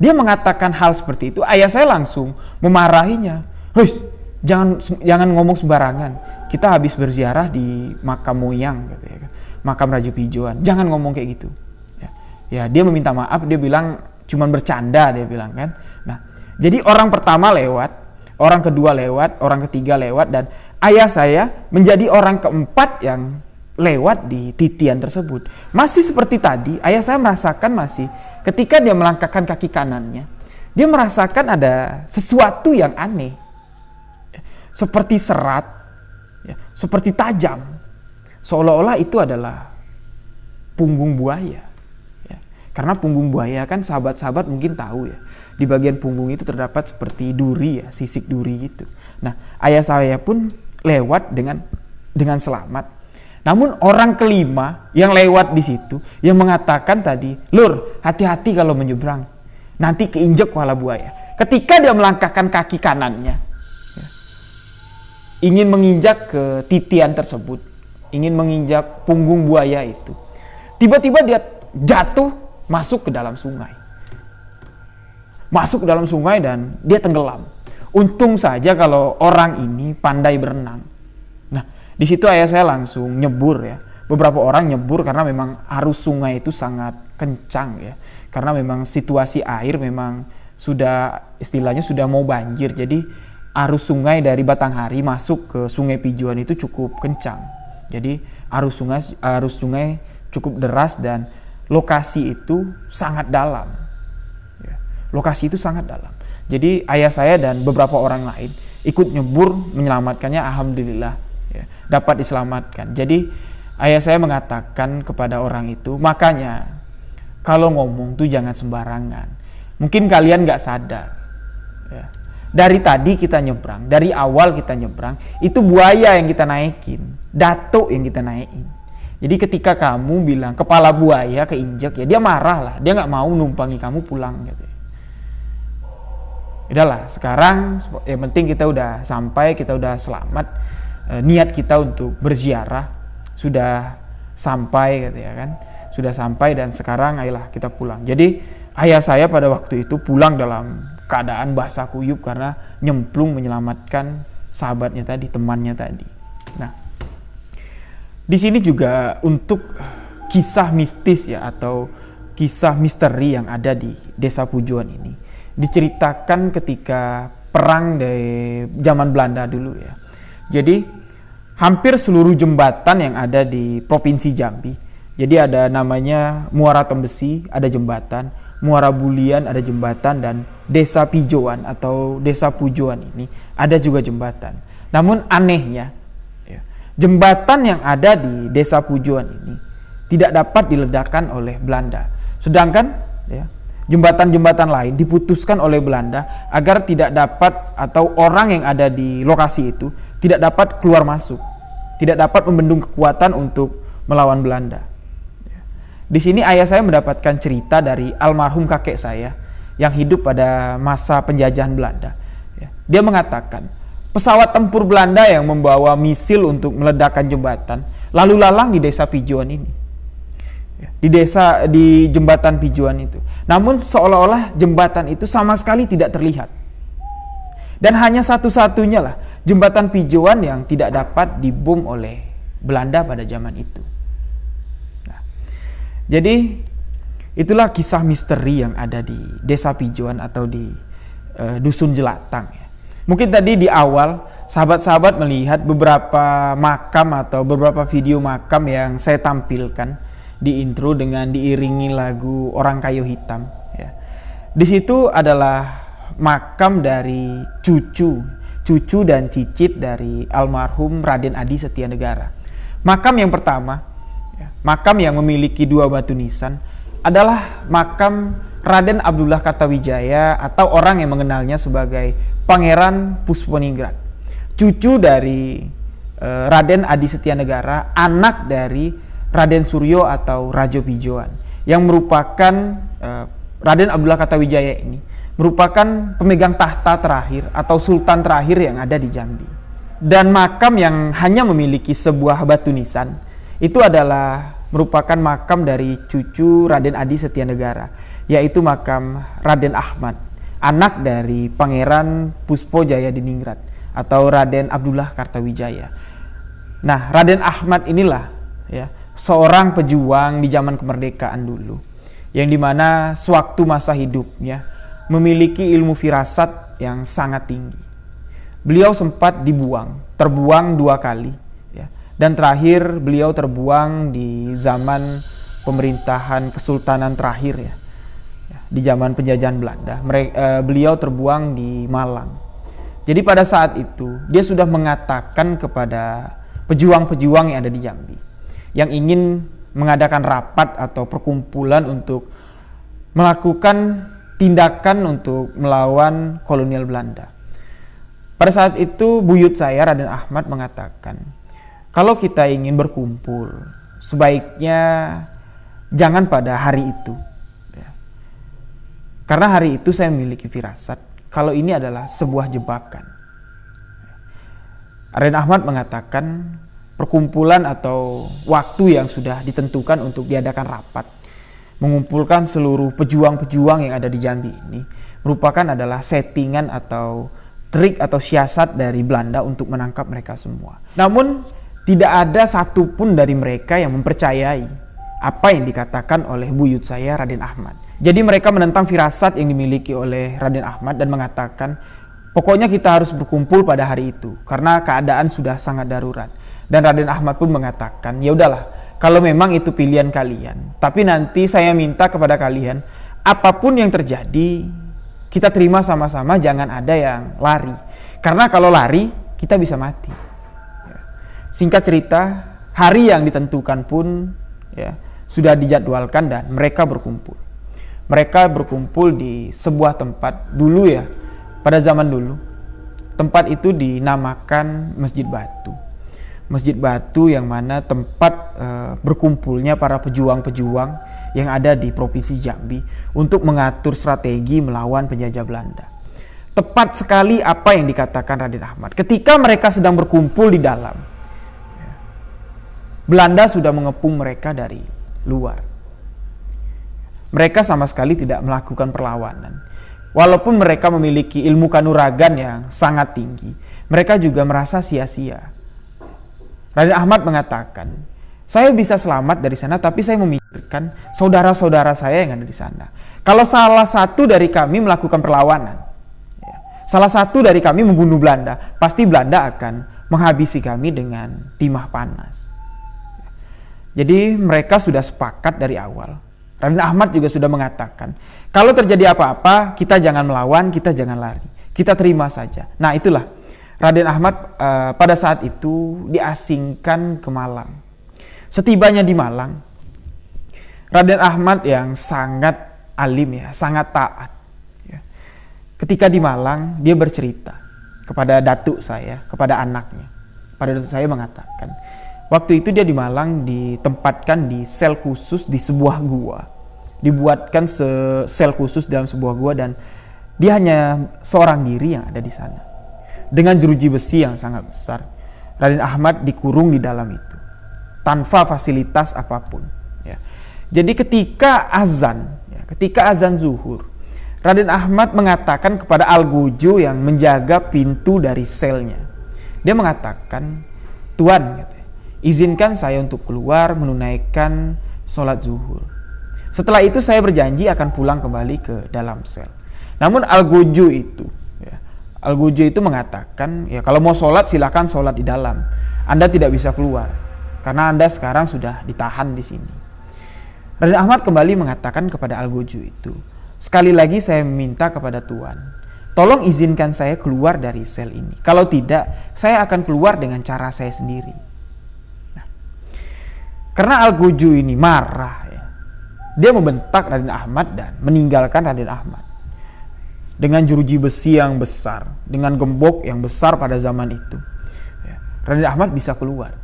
dia mengatakan hal seperti itu, ayah saya langsung memarahinya. Hei, jangan ngomong sembarangan. Kita habis berziarah di makam moyang, katanya, makam Rajo Pijoan. Jangan ngomong kayak gitu. Ya, dia meminta maaf. Dia bilang cuman bercanda, dia bilang kan. Nah, jadi orang pertama lewat, orang kedua lewat, orang ketiga lewat, dan ayah saya menjadi orang keempat yang lewat di titian tersebut. Masih seperti tadi, ayah saya merasakan masih ketika dia melangkahkan kaki kanannya, dia merasakan ada sesuatu yang aneh. Seperti serat, seperti tajam. Seolah-olah itu adalah punggung buaya. Karena punggung buaya kan sahabat-sahabat mungkin tahu ya. Di bagian punggung itu terdapat seperti duri ya, sisik duri gitu. Nah, ayah saya pun lewat dengan selamat. Namun orang kelima yang lewat di situ yang mengatakan tadi, lur, hati-hati kalau menyeberang, nanti keinjek kepala buaya. Ketika dia melangkahkan kaki kanannya, ingin menginjak ke titian tersebut, ingin menginjak punggung buaya itu, tiba-tiba dia jatuh masuk ke dalam sungai. Masuk ke dalam sungai dan dia tenggelam. Untung saja kalau orang ini pandai berenang. Nah, di situ ayah saya langsung nyebur ya. Beberapa orang nyebur karena memang arus sungai itu sangat kencang ya. Karena memang situasi air memang sudah istilahnya sudah mau banjir. Jadi arus sungai dari Batanghari masuk ke Sungai Pijoan itu cukup kencang. Jadi arus sungai cukup deras dan lokasi itu sangat dalam. Lokasi itu sangat dalam. Jadi ayah saya dan beberapa orang lain ikut nyebur menyelamatkannya, alhamdulillah ya, dapat diselamatkan. Jadi ayah saya mengatakan kepada orang itu, makanya kalau ngomong tuh jangan sembarangan. Mungkin kalian gak sadar ya. Dari tadi kita nyebrang, dari awal kita nyebrang, itu buaya yang kita naikin, datuk yang kita naikin. Jadi ketika kamu bilang kepala buaya keinjek, ya dia marah lah, dia gak mau numpangi kamu pulang gitu. Udahlah, sekarang yang penting kita udah sampai, kita udah selamat. Niat kita untuk berziarah sudah sampai gitu ya kan. Sudah sampai dan sekarang ayolah kita pulang. Jadi ayah saya pada waktu itu pulang dalam keadaan basah kuyup karena nyemplung menyelamatkan sahabatnya tadi, temannya tadi. Nah, di sini juga untuk kisah mistis ya atau kisah misteri yang ada di Desa Pujuan ini diceritakan ketika perang dari zaman Belanda dulu ya. Jadi hampir seluruh jembatan yang ada di Provinsi Jambi. Jadi ada namanya Muara Tembesi, ada jembatan, Muara Bulian ada jembatan, dan Desa Pijoan atau Desa Pujuan ini ada juga jembatan. Namun anehnya ya, jembatan yang ada di Desa Pujuan ini tidak dapat diledakkan oleh Belanda. Sedangkan ya, jembatan-jembatan lain diputuskan oleh Belanda agar tidak dapat atau orang yang ada di lokasi itu tidak dapat keluar masuk, tidak dapat membendung kekuatan untuk melawan Belanda. Di sini ayah saya mendapatkan cerita dari almarhum kakek saya yang hidup pada masa penjajahan Belanda. Dia mengatakan pesawat tempur Belanda yang membawa misil untuk meledakkan jembatan lalu lalang di Desa Pijoan ini. Di jembatan Pijoan itu. Namun seolah-olah jembatan itu sama sekali tidak terlihat. Dan hanya satu-satunya lah jembatan Pijoan yang tidak dapat dibom oleh Belanda pada zaman itu. Nah, jadi itulah kisah misteri yang ada di Desa Pijuan atau di Dusun Jelatang ya. Mungkin tadi di awal sahabat-sahabat melihat beberapa makam atau beberapa video makam yang saya tampilkan di intro dengan diiringi lagu Orang Kayu Hitam ya. Di situ adalah makam dari cucu dan cicit dari almarhum Raden Adi Setianegara. Makam yang pertama, ya, makam yang memiliki 2 batu nisan adalah makam Raden Abdullah Kartawijaya atau orang yang mengenalnya sebagai Pangeran Pusponingrat, cucu dari Raden Adi Setianegara, anak dari Raden Suryo atau Rajo Pijoan, yang merupakan Raden Abdullah Kartawijaya ini merupakan pemegang tahta terakhir atau sultan terakhir yang ada di Jambi. Dan makam yang hanya memiliki sebuah batu nisan itu adalah merupakan makam dari cucu Raden Adi Setianegara, yaitu makam Raden Ahmad, anak dari Pangeran Puspojaya Diningrat atau Raden Abdullah Kartawijaya. Nah, Raden Ahmad inilah ya seorang pejuang di zaman kemerdekaan dulu, yang dimana sewaktu masa hidupnya memiliki ilmu firasat yang sangat tinggi. Beliau sempat terbuang 2 kali ya. Dan terakhir beliau terbuang di zaman pemerintahan kesultanan terakhir ya. Di zaman penjajahan Belanda. Beliau terbuang di Malang. Jadi pada saat itu dia sudah mengatakan kepada pejuang-pejuang yang ada di Jambi yang ingin mengadakan rapat atau perkumpulan untuk melakukan tindakan untuk melawan kolonial Belanda. Pada saat itu buyut saya Raden Ahmad mengatakan, kalau kita ingin berkumpul sebaiknya jangan pada hari itu ya. Karena hari itu saya memiliki firasat kalau ini adalah sebuah jebakan. Raden Ahmad mengatakan perkumpulan atau waktu yang sudah ditentukan untuk diadakan rapat mengumpulkan seluruh pejuang-pejuang yang ada di Jambi ini merupakan adalah settingan atau trik atau siasat dari Belanda untuk menangkap mereka semua. Namun tidak ada satupun dari mereka yang mempercayai apa yang dikatakan oleh buyut saya Raden Ahmad. Jadi mereka menentang firasat yang dimiliki oleh Raden Ahmad dan mengatakan pokoknya kita harus berkumpul pada hari itu karena keadaan sudah sangat darurat. Dan Raden Ahmad pun mengatakan, ya udahlah, kalau memang itu pilihan kalian, tapi nanti saya minta kepada kalian, apapun yang terjadi, kita terima sama-sama, jangan ada yang lari. Karena kalau lari, kita bisa mati. Singkat cerita, hari yang ditentukan pun ya, sudah dijadwalkan dan mereka berkumpul. Mereka berkumpul di sebuah tempat dulu ya, pada zaman dulu. Tempat itu dinamakan Masjid Batu. Masjid Batu yang mana tempat berkumpulnya para pejuang-pejuang yang ada di Provinsi Jambi untuk mengatur strategi melawan penjajah Belanda. Tepat sekali apa yang dikatakan Raden Ahmad. Ketika mereka sedang berkumpul di dalam, Belanda sudah mengepung mereka dari luar. Mereka sama sekali tidak melakukan perlawanan. Walaupun mereka memiliki ilmu kanuragan yang sangat tinggi, mereka juga merasa sia-sia. Raden Ahmad mengatakan, saya bisa selamat dari sana, tapi saya memikirkan saudara-saudara saya yang ada di sana. Kalau salah satu dari kami melakukan perlawanan, ya, salah satu dari kami membunuh Belanda, pasti Belanda akan menghabisi kami dengan timah panas. Jadi mereka sudah sepakat dari awal. Raden Ahmad juga sudah mengatakan, kalau terjadi apa-apa, kita jangan melawan, kita jangan lari, kita terima saja. Nah itulah, Raden Ahmad pada saat itu diasingkan ke Malang. Setibanya di Malang, Raden Ahmad yang sangat alim ya, sangat taat. Ya. Ketika di Malang, dia bercerita kepada datuk saya, kepada anaknya. Pada datuk saya mengatakan, waktu itu dia di Malang ditempatkan di sel khusus di sebuah gua. Dibuatkan sel khusus dalam sebuah gua dan dia hanya seorang diri yang ada di sana. Dengan jeruji besi yang sangat besar, Raden Ahmad dikurung di dalam itu tanpa fasilitas apapun. Ya. Jadi ketika azan zuhur, Raden Ahmad mengatakan kepada Algojo yang menjaga pintu dari selnya, dia mengatakan, Tuan, izinkan saya untuk keluar menunaikan sholat zuhur. Setelah itu saya berjanji akan pulang kembali ke dalam sel. Namun Al-Gojo itu mengatakan, ya kalau mau sholat silakan sholat di dalam. Anda tidak bisa keluar karena Anda sekarang sudah ditahan di sini. Raden Ahmad kembali mengatakan kepada Al-Gojo itu, sekali lagi saya meminta kepada Tuan, tolong izinkan saya keluar dari sel ini. Kalau tidak, saya akan keluar dengan cara saya sendiri. Nah, karena Al-Gojo ini marah, ya, dia membentak Raden Ahmad dan meninggalkan Raden Ahmad. Dengan jeruji besi yang besar, dengan gembok yang besar pada zaman itu, ya, Raden Ahmad bisa keluar.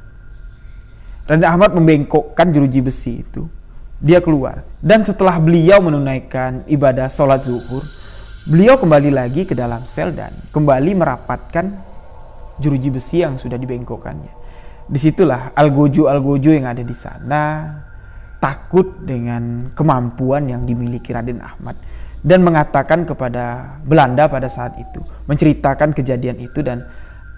Raden Ahmad membengkokkan jeruji besi itu. Dia keluar, dan setelah beliau menunaikan ibadah sholat zuhur, beliau kembali lagi ke dalam sel dan kembali merapatkan jeruji besi yang sudah dibengkokkannya. Disitulah Al-Gojo yang ada di sana takut dengan kemampuan yang dimiliki Raden Ahmad dan mengatakan kepada Belanda pada saat itu, menceritakan kejadian itu, dan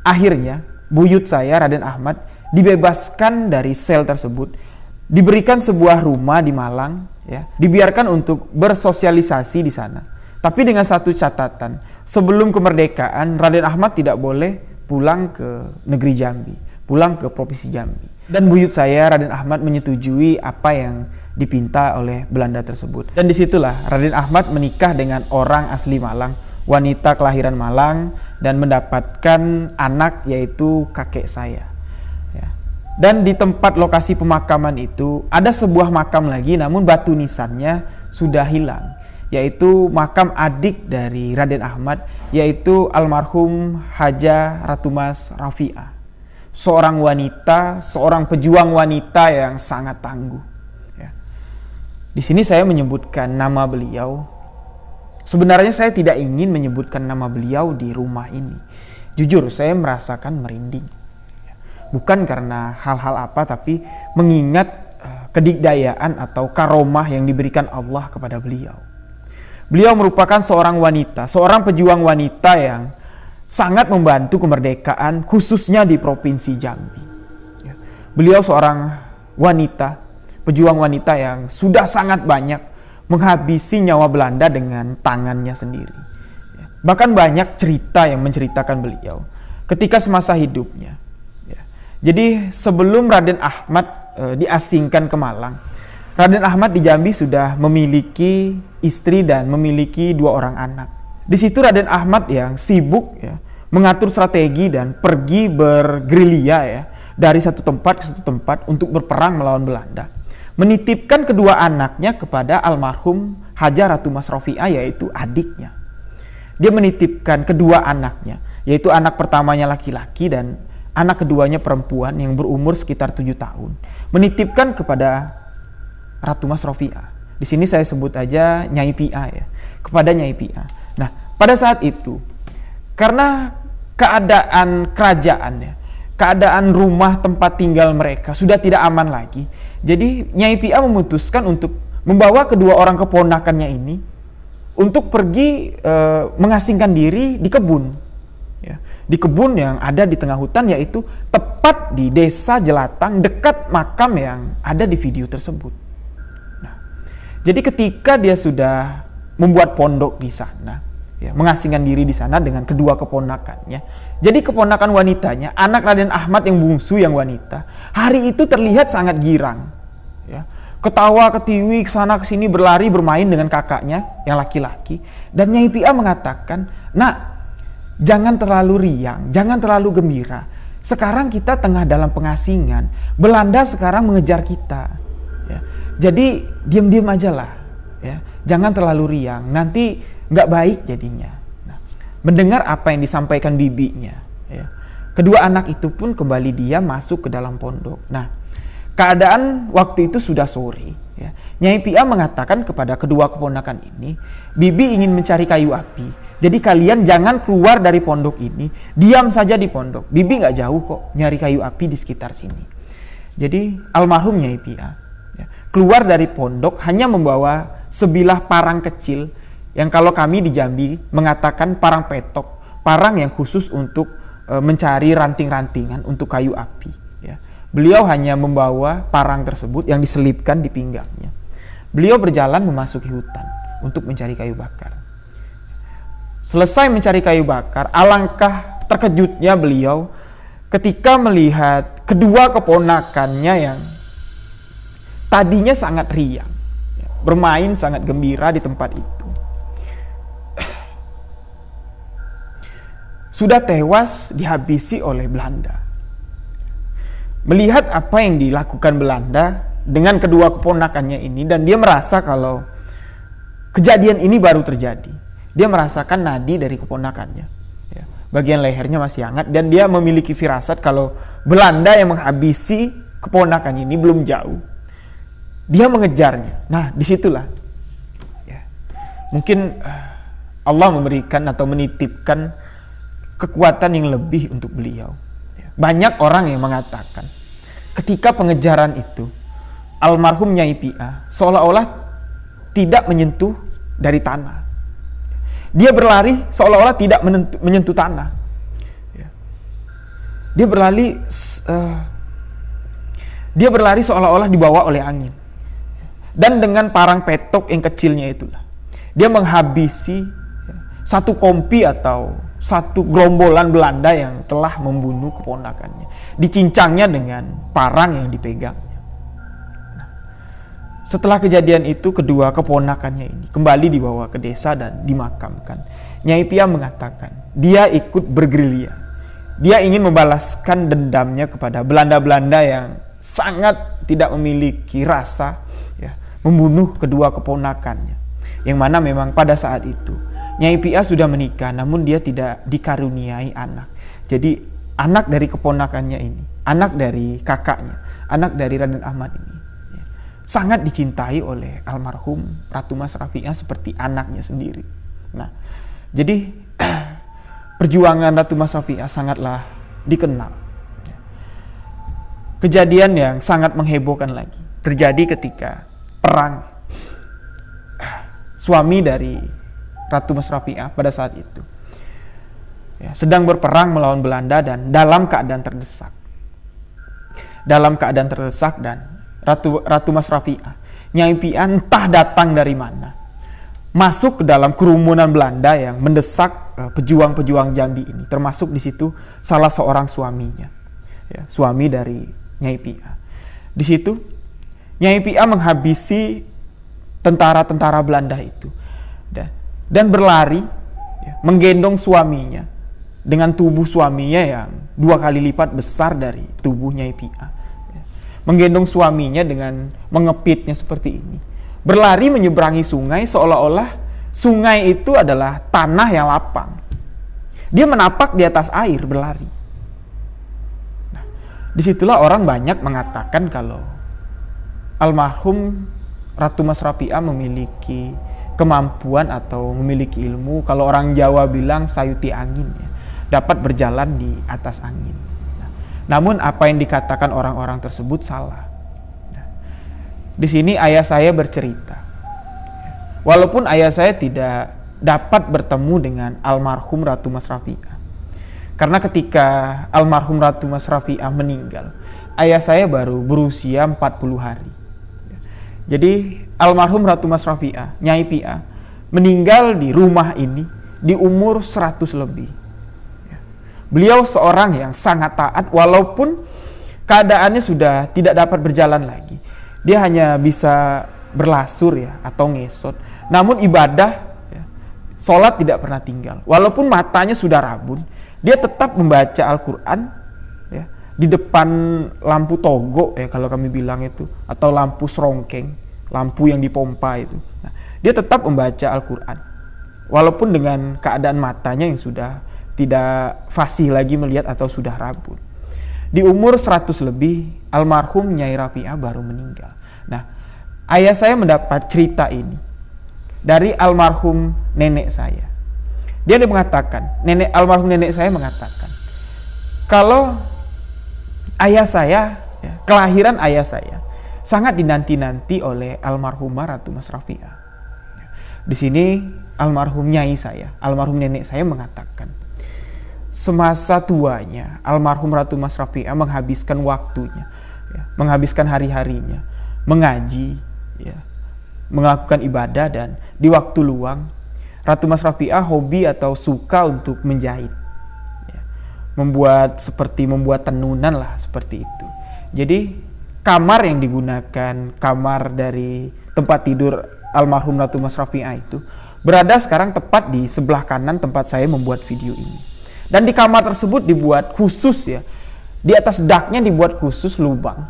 akhirnya buyut saya Raden Ahmad dibebaskan dari sel tersebut. Diberikan sebuah rumah di Malang, ya, dibiarkan untuk bersosialisasi di sana. Tapi dengan satu catatan, sebelum kemerdekaan Raden Ahmad tidak boleh pulang ke negeri Jambi, pulang ke provinsi Jambi. Dan buyut saya Raden Ahmad menyetujui apa yang dipinta oleh Belanda tersebut. Dan disitulah Raden Ahmad menikah dengan orang asli Malang, wanita kelahiran Malang, dan mendapatkan anak yaitu kakek saya. Dan di tempat lokasi pemakaman itu ada sebuah makam lagi, namun batu nisannya sudah hilang, yaitu makam adik dari Raden Ahmad, yaitu almarhum Haja Ratumas Rafi'ah, seorang wanita, seorang pejuang wanita yang sangat tangguh. Ya. Di sini saya menyebutkan nama beliau. Sebenarnya saya tidak ingin menyebutkan nama beliau di rumah ini. Jujur, saya merasakan merinding. Bukan karena hal-hal apa, tapi mengingat kedikdayaan atau karomah yang diberikan Allah kepada beliau. Beliau merupakan seorang wanita, seorang pejuang wanita yang sangat membantu kemerdekaan khususnya di Provinsi Jambi. Beliau seorang wanita, pejuang wanita yang sudah sangat banyak menghabisi nyawa Belanda dengan tangannya sendiri. Bahkan banyak cerita yang menceritakan beliau ketika semasa hidupnya. Jadi sebelum Raden Ahmad diasingkan ke Malang, Raden Ahmad di Jambi sudah memiliki istri dan memiliki 2 orang anak. Di situ Raden Ahmad yang sibuk, ya, mengatur strategi dan pergi bergerilya, ya, dari satu tempat ke satu tempat untuk berperang melawan Belanda. Menitipkan kedua anaknya kepada almarhum Haja Ratu Mas Rafi'ah, yaitu adiknya. Dia menitipkan kedua anaknya, yaitu anak pertamanya laki-laki dan anak keduanya perempuan yang berumur sekitar 7 tahun. Menitipkan kepada Ratu Mas Rafi'ah. Di sini saya sebut aja Nyai Pia, ya, kepada Nyai Pia. Nah, pada saat itu karena keadaan kerajaan, ya, keadaan rumah tempat tinggal mereka sudah tidak aman lagi. Jadi Nyai Pia memutuskan untuk membawa kedua orang keponakannya ini untuk pergi mengasingkan diri di kebun. Ya, di kebun yang ada di tengah hutan, yaitu tepat di desa Jelatang dekat makam yang ada di video tersebut. Nah, jadi ketika dia sudah membuat pondok di sana, ya, mengasingkan diri di sana dengan kedua keponakannya. Jadi keponakan wanitanya, anak Raden Ahmad yang bungsu yang wanita, hari itu terlihat sangat girang. Ya, ketawa ketiwi kesana kesini berlari bermain dengan kakaknya yang laki-laki. Dan Nyai Pia mengatakan, "Nak, jangan terlalu riang, jangan terlalu gembira. Sekarang kita tengah dalam pengasingan. Belanda sekarang mengejar kita. Ya, jadi diam-diam aja lah. Ya, jangan terlalu riang. Nanti nggak baik jadinya." Nah, mendengar apa yang disampaikan bibinya, ya, kedua anak itu pun kembali diam masuk ke dalam pondok. Nah, keadaan waktu itu sudah sore. Ya. Nyai Pia mengatakan kepada kedua keponakan ini, "Bibi ingin mencari kayu api. Jadi kalian jangan keluar dari pondok ini, diam saja di pondok. Bibi nggak jauh kok nyari kayu api di sekitar sini." Jadi almarhum Nyai Pia, ya, keluar dari pondok hanya membawa sebilah parang kecil yang kalau kami di Jambi mengatakan parang petok, parang yang khusus untuk mencari ranting-rantingan untuk kayu api. Ya. Beliau hanya membawa parang tersebut yang diselipkan di pinggangnya. Beliau berjalan memasuki hutan untuk mencari kayu bakar. Selesai mencari kayu bakar, alangkah terkejutnya beliau ketika melihat kedua keponakannya yang tadinya sangat riang, bermain sangat gembira di tempat itu, sudah tewas dihabisi oleh Belanda. Melihat apa yang dilakukan Belanda dengan kedua keponakannya ini, dan dia merasa kalau kejadian ini baru terjadi. Dia merasakan nadi dari keponakannya, bagian lehernya masih hangat, dan dia memiliki firasat kalau Belanda yang menghabisi keponakannya ini belum jauh. Dia mengejarnya. Nah, disitulah mungkin Allah memberikan atau menitipkan kekuatan yang lebih untuk beliau. Banyak orang yang mengatakan ketika pengejaran itu, almarhum Nyai Pia seolah-olah tidak menyentuh dari tanah. Dia berlari seolah-olah tidak menyentuh tanah. Dia berlari seolah-olah dibawa oleh angin. Dan dengan parang petok yang kecilnya itulah, dia menghabisi satu kompi atau satu gerombolan Belanda yang telah membunuh keponakannya. Dicincangnya dengan parang yang dipegangnya. Nah, setelah kejadian itu, kedua keponakannya ini kembali dibawa ke desa dan dimakamkan. Nyai Pia mengatakan dia ikut bergerilya. Dia ingin membalaskan dendamnya kepada Belanda-Belanda yang sangat tidak memiliki rasa, membunuh kedua keponakannya. Yang mana memang pada saat itu Nyai Pia sudah menikah, namun dia tidak dikaruniai anak. Jadi anak dari keponakannya ini, anak dari kakaknya, anak dari Raden Ahmad ini, sangat dicintai oleh almarhum Ratu Mas Rafiah seperti anaknya sendiri. Nah, jadi perjuangan Ratu Mas Rafiah sangatlah dikenal. Kejadian yang sangat menghebohkan lagi terjadi ketika perang. Suami dari Ratu Mas Rafiah pada saat itu sedang berperang melawan Belanda dan dalam keadaan terdesak. Dan Ratu Mas Rafiah, Nyai Pia entah datang dari mana, masuk ke dalam kerumunan Belanda yang mendesak pejuang-pejuang Jambi ini, termasuk di situ salah seorang suaminya, suami dari Nyai Pia. Di situ Nyai Pia menghabisi tentara-tentara Belanda itu dan berlari, menggendong suaminya dengan tubuh suaminya yang 2 kali lipat besar dari tubuh Nyai Pia. Menggendong suaminya dengan mengepitnya seperti ini. Berlari menyeberangi sungai seolah-olah sungai itu adalah tanah yang lapang. Dia menapak di atas air berlari. Nah, disitulah orang banyak mengatakan kalau almarhum Ratu Mas Rafiah memiliki kemampuan atau memiliki ilmu, kalau orang Jawa bilang sayuti angin, dapat berjalan di atas angin. Namun apa yang dikatakan orang-orang tersebut salah. Di sini ayah saya bercerita, walaupun ayah saya tidak dapat bertemu dengan almarhum Ratu Mas Rafiah, karena ketika almarhum Ratu Mas Rafiah meninggal, ayah saya baru berusia 40 hari. Jadi almarhum Ratu Mas Rafiah, Nyai Pia, meninggal di rumah ini di umur 100 lebih. Beliau seorang yang sangat taat walaupun keadaannya sudah tidak dapat berjalan lagi. Dia hanya bisa berlasur atau ngesot. Namun ibadah, sholat tidak pernah tinggal. Walaupun matanya sudah rabun, dia tetap membaca Al-Quran di depan lampu togo kalau kami bilang itu, atau lampu serongkeng, lampu yang dipompa itu. Nah, dia tetap membaca Al-Quran walaupun dengan keadaan matanya yang sudah tidak fasih lagi melihat atau sudah rabun. Di umur 100 lebih, almarhum Nyai Rafiah baru meninggal. Nah, ayah saya mendapat cerita ini dari almarhum nenek saya. Dia mengatakan, almarhum nenek saya mengatakan, kalau ayah saya, kelahiran ayah saya sangat dinanti-nanti oleh almarhumah Ratu Mas Rafiah. Di sini almarhum nyai saya, almarhum nenek saya mengatakan, semasa tuanya almarhum Ratu Mas Rafiah menghabiskan waktunya, ya, menghabiskan hari-harinya mengaji, ya, melakukan ibadah, dan di waktu luang Ratu Mas Rafiah hobi atau suka untuk menjahit, ya, membuat tenunan lah seperti itu. Jadi kamar yang digunakan, kamar dari tempat tidur almarhum Ratu Mas Rafiah itu berada sekarang tepat di sebelah kanan tempat saya membuat video ini. Dan di kamar tersebut dibuat khusus, ya, di atas daknya dibuat khusus lubang,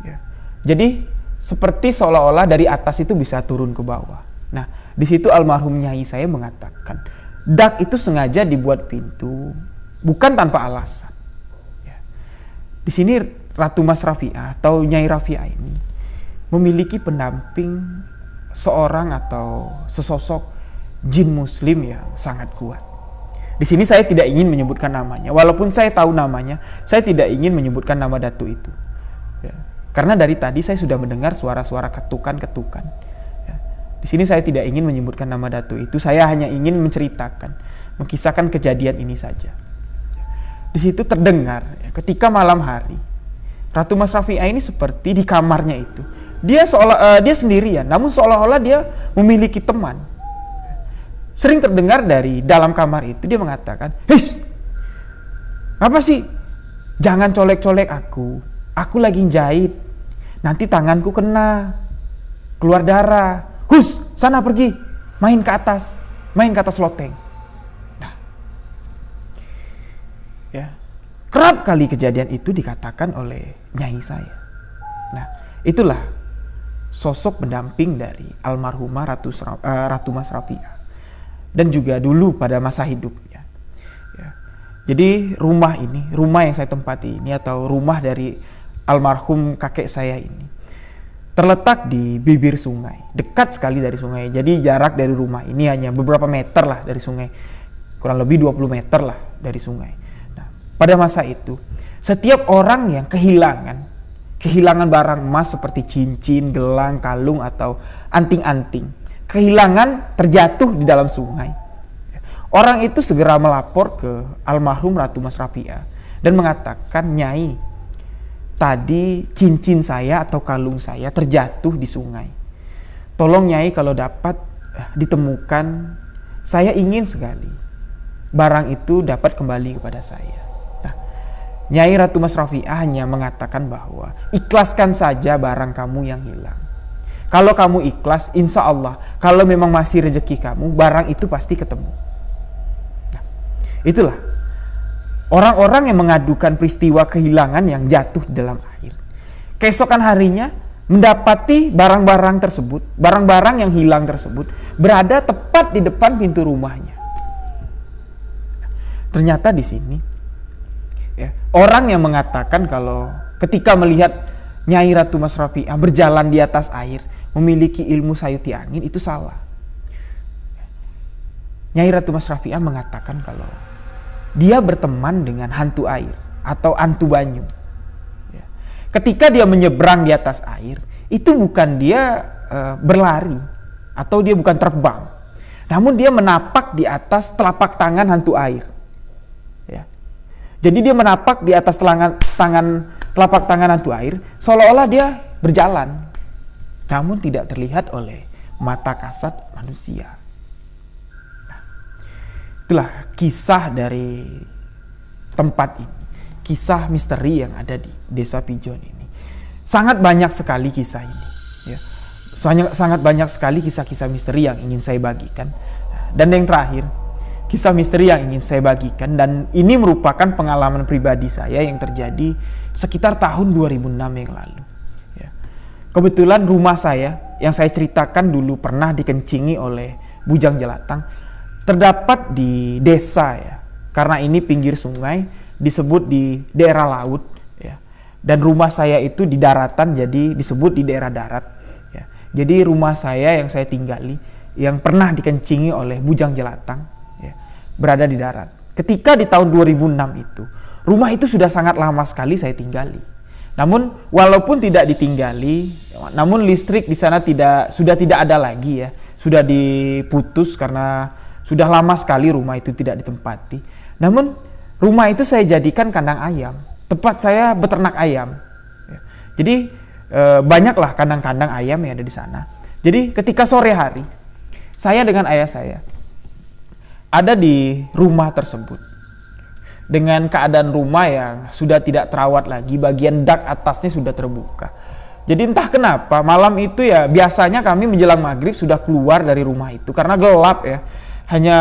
ya. Jadi seperti seolah-olah dari atas itu bisa turun ke bawah. Nah, di situ almarhum Nyai saya mengatakan, dak itu sengaja dibuat pintu, bukan tanpa alasan. Ya. Di sini Ratu Mas Rafiah atau Nyai Rafiah ini memiliki pendamping seorang atau sesosok jin muslim yang sangat kuat. Di sini saya tidak ingin menyebutkan namanya, walaupun saya tahu namanya, saya tidak ingin menyebutkan nama datu itu. Ya. Karena dari tadi saya sudah mendengar suara-suara ketukan-ketukan. Di sini saya tidak ingin menyebutkan nama datu itu, saya hanya ingin menceritakan, mengkisahkan kejadian ini saja. Di situ terdengar, ya, ketika malam hari, Ratu Mas Rafiah ini seperti di kamarnya itu, dia sendirian, namun seolah-olah dia memiliki teman. Sering terdengar dari dalam kamar itu dia mengatakan, "His, apa sih? Jangan colek-colek aku lagi jahit, nanti tanganku kena, keluar darah. Hus, sana pergi, main ke atas loteng." Nah, ya, kerap kali kejadian itu dikatakan oleh Nyai saya. Nah, itulah sosok pendamping dari almarhumah Ratu Mas Rafiah, dan juga dulu pada masa hidupnya. Ya. Jadi rumah yang saya tempati ini, atau rumah dari almarhum kakek saya ini, terletak di bibir sungai, dekat sekali dari sungai. Jadi jarak dari rumah ini hanya beberapa meter lah dari sungai, kurang lebih 20 meter lah dari sungai. Nah, pada masa itu, setiap orang yang kehilangan barang emas seperti cincin, gelang, kalung, atau anting-anting, kehilangan, terjatuh di dalam sungai, orang itu segera melapor ke almarhum Ratu Mas Rafiah dan mengatakan, "Nyai, tadi cincin saya atau kalung saya terjatuh di sungai. Tolong Nyai kalau dapat ditemukan, saya ingin sekali barang itu dapat kembali kepada saya." Nah, Nyai Ratu Mas Rafiah hanya mengatakan bahwa ikhlaskan saja barang kamu yang hilang. Kalau kamu ikhlas, insya Allah, kalau memang masih rezeki kamu, barang itu pasti ketemu. Nah, itulah orang-orang yang mengadukan peristiwa kehilangan yang jatuh di dalam air. Keesokan harinya mendapati barang-barang tersebut, barang-barang yang hilang tersebut berada tepat di depan pintu rumahnya. Ternyata di sini, ya, orang yang mengatakan kalau ketika melihat Nyai Ratu Mas Rafiah berjalan di atas air, memiliki ilmu sayuti angin, itu salah. Nyai Ratu Mas Rafiah mengatakan kalau dia berteman dengan hantu air atau hantu banyu. Ketika dia menyeberang di atas air, itu bukan dia berlari atau dia bukan terbang, namun dia menapak di atas telapak tangan hantu air. Ya. Jadi dia menapak di atas telapak tangan hantu air, seolah-olah dia berjalan, namun tidak terlihat oleh mata kasat manusia. Itulah kisah dari tempat ini, kisah misteri yang ada di Desa Pijon ini. Sangat banyak sekali kisah ini, ya. Sangat banyak sekali kisah-kisah misteri yang ingin saya bagikan. Dan yang terakhir, kisah misteri yang ingin saya bagikan, dan ini merupakan pengalaman pribadi saya yang terjadi sekitar tahun 2006 yang lalu. Ya. Kebetulan rumah saya yang saya ceritakan dulu pernah dikencingi oleh bujang jelatang, terdapat di desa, ya, karena ini pinggir sungai, disebut di daerah laut, ya. Dan rumah saya itu di daratan, jadi disebut di daerah darat, ya. Jadi rumah saya yang saya tinggali, yang pernah dikencingi oleh bujang jelatang, ya, berada di darat. Ketika di tahun 2006 itu, rumah itu sudah sangat lama sekali saya tinggali. Namun walaupun tidak ditinggali, namun listrik di sana sudah tidak ada lagi, ya, sudah diputus karena sudah lama sekali rumah itu tidak ditempati. Namun rumah itu saya jadikan kandang ayam, tempat saya beternak ayam. Jadi banyaklah kandang-kandang ayam yang ada di sana. Jadi ketika sore hari, saya dengan ayah saya ada di rumah tersebut dengan keadaan rumah yang sudah tidak terawat lagi, bagian dak atasnya sudah terbuka. Jadi entah kenapa malam itu ya, biasanya kami menjelang maghrib sudah keluar dari rumah itu karena gelap ya, hanya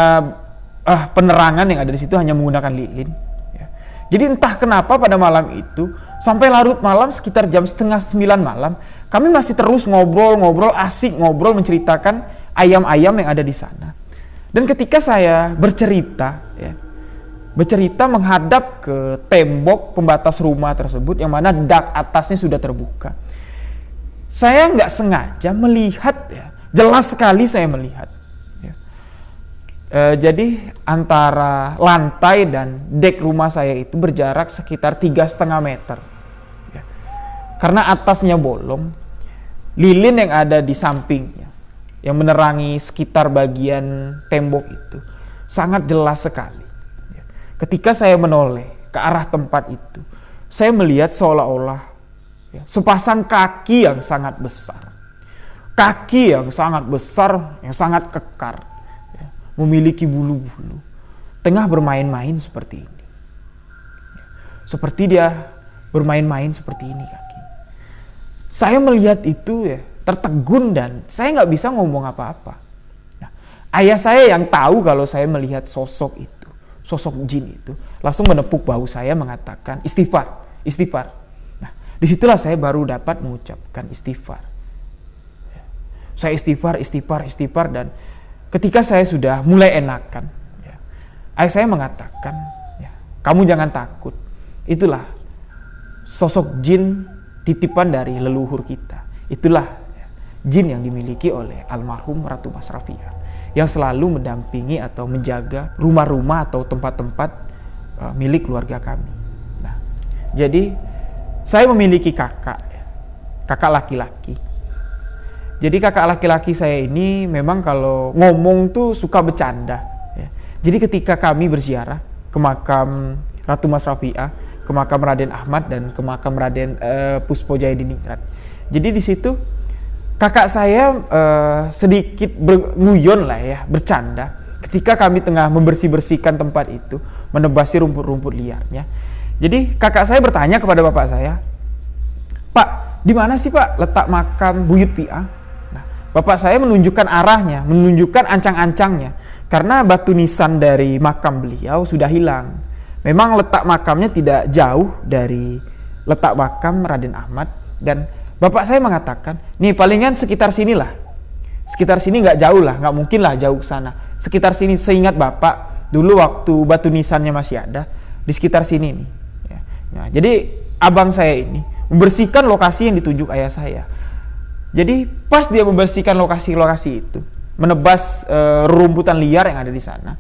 penerangan yang ada di situ hanya menggunakan lilin. Ya. Jadi entah kenapa pada malam itu sampai larut malam sekitar jam 8:30 malam kami masih terus ngobrol-ngobrol, asik ngobrol menceritakan ayam-ayam yang ada di sana. Dan ketika saya bercerita menghadap ke tembok pembatas rumah tersebut yang mana dak atasnya sudah terbuka, saya nggak sengaja melihat ya, jelas sekali saya melihat. Jadi antara lantai dan dek rumah saya itu berjarak sekitar 3,5 meter. Ya. Karena atasnya bolong, lilin yang ada di sampingnya, yang menerangi sekitar bagian tembok itu, sangat jelas sekali. Ya. Ketika saya menoleh ke arah tempat itu, saya melihat seolah-olah ya, sepasang kaki yang sangat besar. Kaki yang sangat besar, yang sangat kekar. Memiliki bulu-bulu, tengah bermain-main seperti ini. Seperti dia bermain-main seperti ini kaki. Saya melihat itu ya, tertegun dan saya nggak bisa ngomong apa-apa. Nah, ayah saya yang tahu kalau saya melihat sosok itu, sosok jin itu, langsung menepuk bahu saya mengatakan istighfar, istighfar. Nah, disitulah saya baru dapat mengucapkan istighfar. Saya istighfar dan ketika saya sudah mulai enakan, ya, ayah saya mengatakan, ya, kamu jangan takut. Itulah sosok jin titipan dari leluhur kita. Itulah ya, jin yang dimiliki oleh almarhum Ratu Mas Rafiah yang selalu mendampingi atau menjaga rumah-rumah atau tempat-tempat milik keluarga kami. Nah, jadi saya memiliki kakak laki-laki. Jadi kakak laki-laki saya ini memang kalau ngomong tuh suka bercanda. Ya. Jadi ketika kami berziarah ke makam Ratu Mas Rafiah, ke makam Raden Ahmad dan ke makam Raden Puspojaya Diningrat. Jadi di situ kakak saya sedikit nguyon lah ya, bercanda. Ketika kami tengah membersih-bersihkan tempat itu, menebasi rumput-rumput liarnya. Jadi kakak saya bertanya kepada bapak saya, "Pak, di mana sih Pak letak makam Buyut Piah?" Bapak saya menunjukkan arahnya, menunjukkan ancang-ancangnya. Karena batu nisan dari makam beliau sudah hilang. Memang letak makamnya tidak jauh dari letak makam Raden Ahmad. Dan bapak saya mengatakan, nih palingan sekitar sinilah. Sekitar sini nggak jauh lah, nggak mungkin lah jauh ke sana. Sekitar sini, seingat bapak, dulu waktu batu nisannya masih ada, di sekitar sini nih. Nah, jadi abang saya ini membersihkan lokasi yang ditunjuk ayah saya. Jadi pas dia membersihkan lokasi-lokasi itu, menebas rumputan liar yang ada di sana,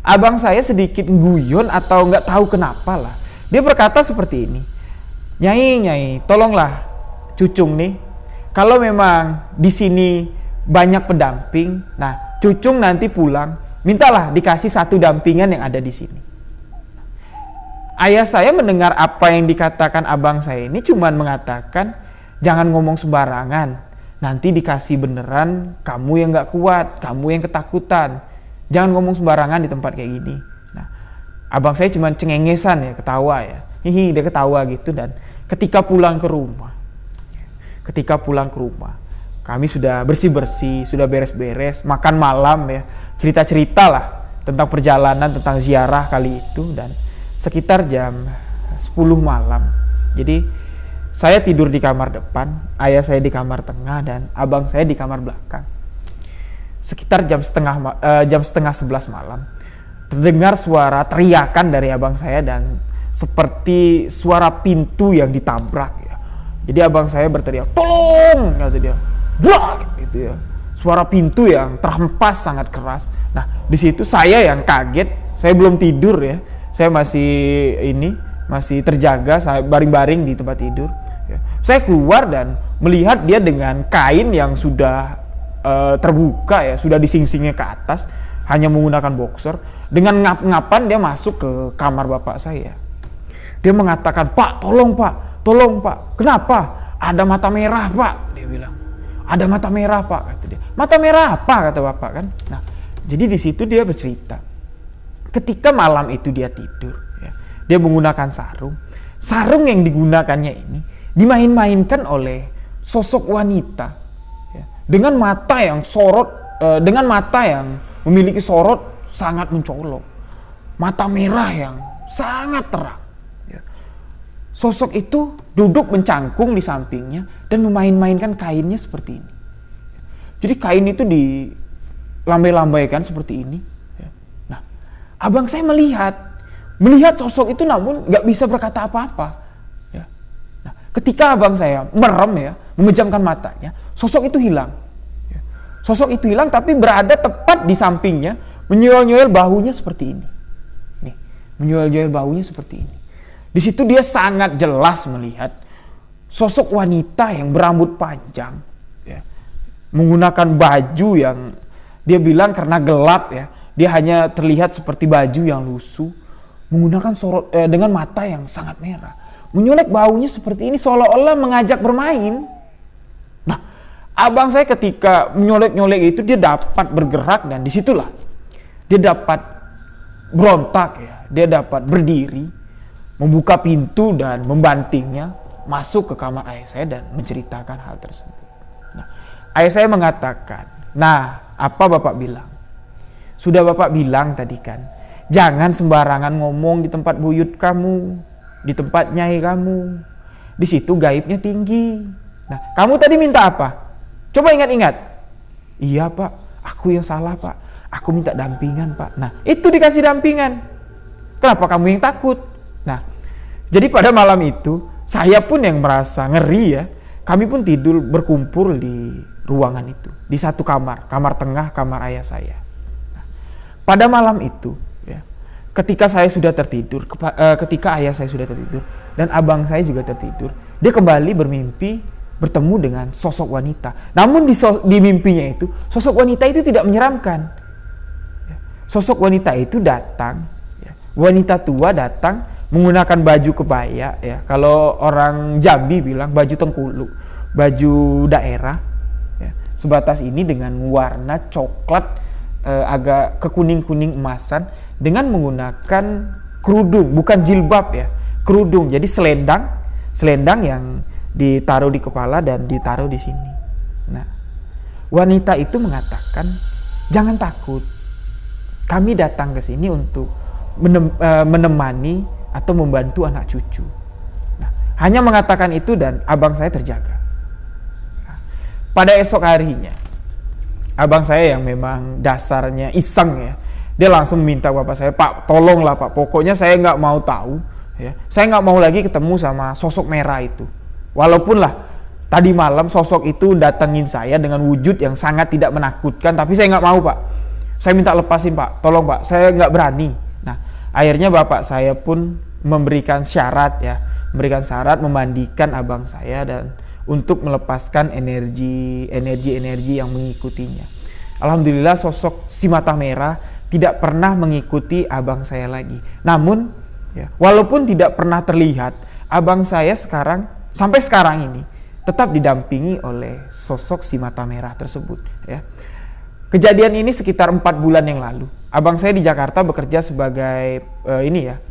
abang saya sedikit guyon atau nggak tahu kenapa lah. Dia berkata seperti ini, Nyai, tolonglah Cucung nih, kalau memang di sini banyak pendamping, nah Cucung nanti pulang, mintalah dikasih satu dampingan yang ada di sini. Ayah saya mendengar apa yang dikatakan abang saya ini cuman mengatakan, jangan ngomong sembarangan. Nanti dikasih beneran, kamu yang gak kuat, kamu yang ketakutan. Jangan ngomong sembarangan di tempat kayak gini. Nah, abang saya cuma cengengesan ya, ketawa ya. Hihi, dia ketawa gitu. Dan ketika pulang ke rumah, kami sudah bersih-bersih, sudah beres-beres, makan malam ya. Cerita-cerita lah tentang perjalanan, tentang ziarah kali itu. Dan sekitar jam 10 malam. Jadi saya tidur di kamar depan, ayah saya di kamar tengah, dan abang saya di kamar belakang. Sekitar jam setengah 11 malam, terdengar suara teriakan dari abang saya dan seperti suara pintu yang ditabrak. Ya. Jadi abang saya berteriak, tolong, kata dia, brak, gitu ya. Suara pintu yang terhempas sangat keras. Nah, di situ saya yang kaget, saya belum tidur ya, saya masih terjaga, saya baring-baring di tempat tidur. Ya. Saya keluar dan melihat dia dengan kain yang sudah terbuka ya, sudah disingsingnya ke atas, hanya menggunakan boxer. Dengan ngap-ngapan dia masuk ke kamar bapak saya. Dia mengatakan, "Pak, tolong pak, kenapa? Ada mata merah pak," dia bilang. "Ada mata merah pak," kata dia. "Mata merah apa?" kata bapak kan. Nah, jadi di situ dia bercerita, ketika malam itu dia tidur, ya, dia menggunakan sarung yang digunakannya ini dimain-mainkan oleh sosok wanita, ya, dengan mata yang memiliki sorot sangat mencolok, mata merah yang sangat terang. Sosok itu duduk mencangkung di sampingnya dan memain-mainkan kainnya seperti ini. Jadi kain itu dilambai-lambaikan seperti ini. Nah, abang saya melihat sosok itu, namun nggak bisa berkata apa-apa. Nah, ketika abang saya merem, memejamkan matanya, sosok itu hilang. Sosok itu hilang, tapi berada tepat di sampingnya, menyoel-nyoel bahunya seperti ini. Nih, menyoel-nyoel bahunya seperti ini. Di situ dia sangat jelas melihat sosok wanita yang berambut panjang, ya, menggunakan baju yang dia bilang karena gelap, ya, dia hanya terlihat seperti baju yang lusuh, menggunakan dengan mata yang sangat merah, menyolek baunya seperti ini seolah-olah mengajak bermain. Nah, abang saya ketika menyolek-nyolek itu dia dapat bergerak, dan disitulah dia dapat berontak, ya, dia dapat berdiri, membuka pintu dan membantingnya masuk ke kamar ayah saya dan menceritakan hal tersebut. Nah, ayah saya mengatakan, "Nah, apa bapak bilang? Sudah bapak bilang tadi kan, jangan sembarangan ngomong di tempat buyut kamu, di tempat nyai kamu. Di situ gaibnya tinggi. Nah, kamu tadi minta apa? Coba ingat-ingat." "Iya pak, aku yang salah pak. Aku minta dampingan pak." Nah, itu dikasih dampingan. "Kenapa kamu yang takut?" Nah, jadi pada malam itu saya pun yang merasa ngeri, ya. Kami pun tidur berkumpul di ruangan itu, di satu kamar tengah, kamar ayah saya. Nah, pada malam itu, ya, ketika saya sudah tertidur, ketika ayah saya sudah tertidur dan abang saya juga tertidur, dia kembali bermimpi bertemu dengan sosok wanita. Namun di mimpinya itu, sosok wanita itu tidak menyeramkan. Sosok wanita itu datang, ya, wanita tua datang menggunakan baju kebaya, ya, kalau orang Jambi bilang baju tengkuluk, baju daerah, ya, sebatas ini dengan warna coklat, agak kekuning-kuning emasan, dengan menggunakan kerudung, bukan jilbab, ya, kerudung, jadi selendang yang ditaruh di kepala dan ditaruh di sini. Nah, wanita itu mengatakan, "Jangan takut, kami datang ke sini untuk menemani atau membantu anak cucu." Nah, hanya mengatakan itu dan abang saya terjaga. Nah, pada esok harinya, abang saya yang memang dasarnya iseng, ya, dia langsung minta bapak saya, "Pak, tolonglah pak, pokoknya saya nggak mau tahu, ya, saya nggak mau lagi ketemu sama sosok merah itu. Walaupun lah tadi malam sosok itu datengin saya dengan wujud yang sangat tidak menakutkan, tapi saya nggak mau pak. Saya minta lepasin pak, tolong pak, saya nggak berani." Nah, akhirnya bapak saya pun memberikan syarat, ya, memandikan abang saya dan untuk melepaskan energi yang mengikutinya. Alhamdulillah sosok si mata merah tidak pernah mengikuti abang saya lagi. Namun, ya, walaupun tidak pernah terlihat, abang saya sampai sekarang ini tetap didampingi oleh sosok si mata merah tersebut, ya. Kejadian ini sekitar 4 bulan yang lalu. Abang saya di Jakarta bekerja sebagai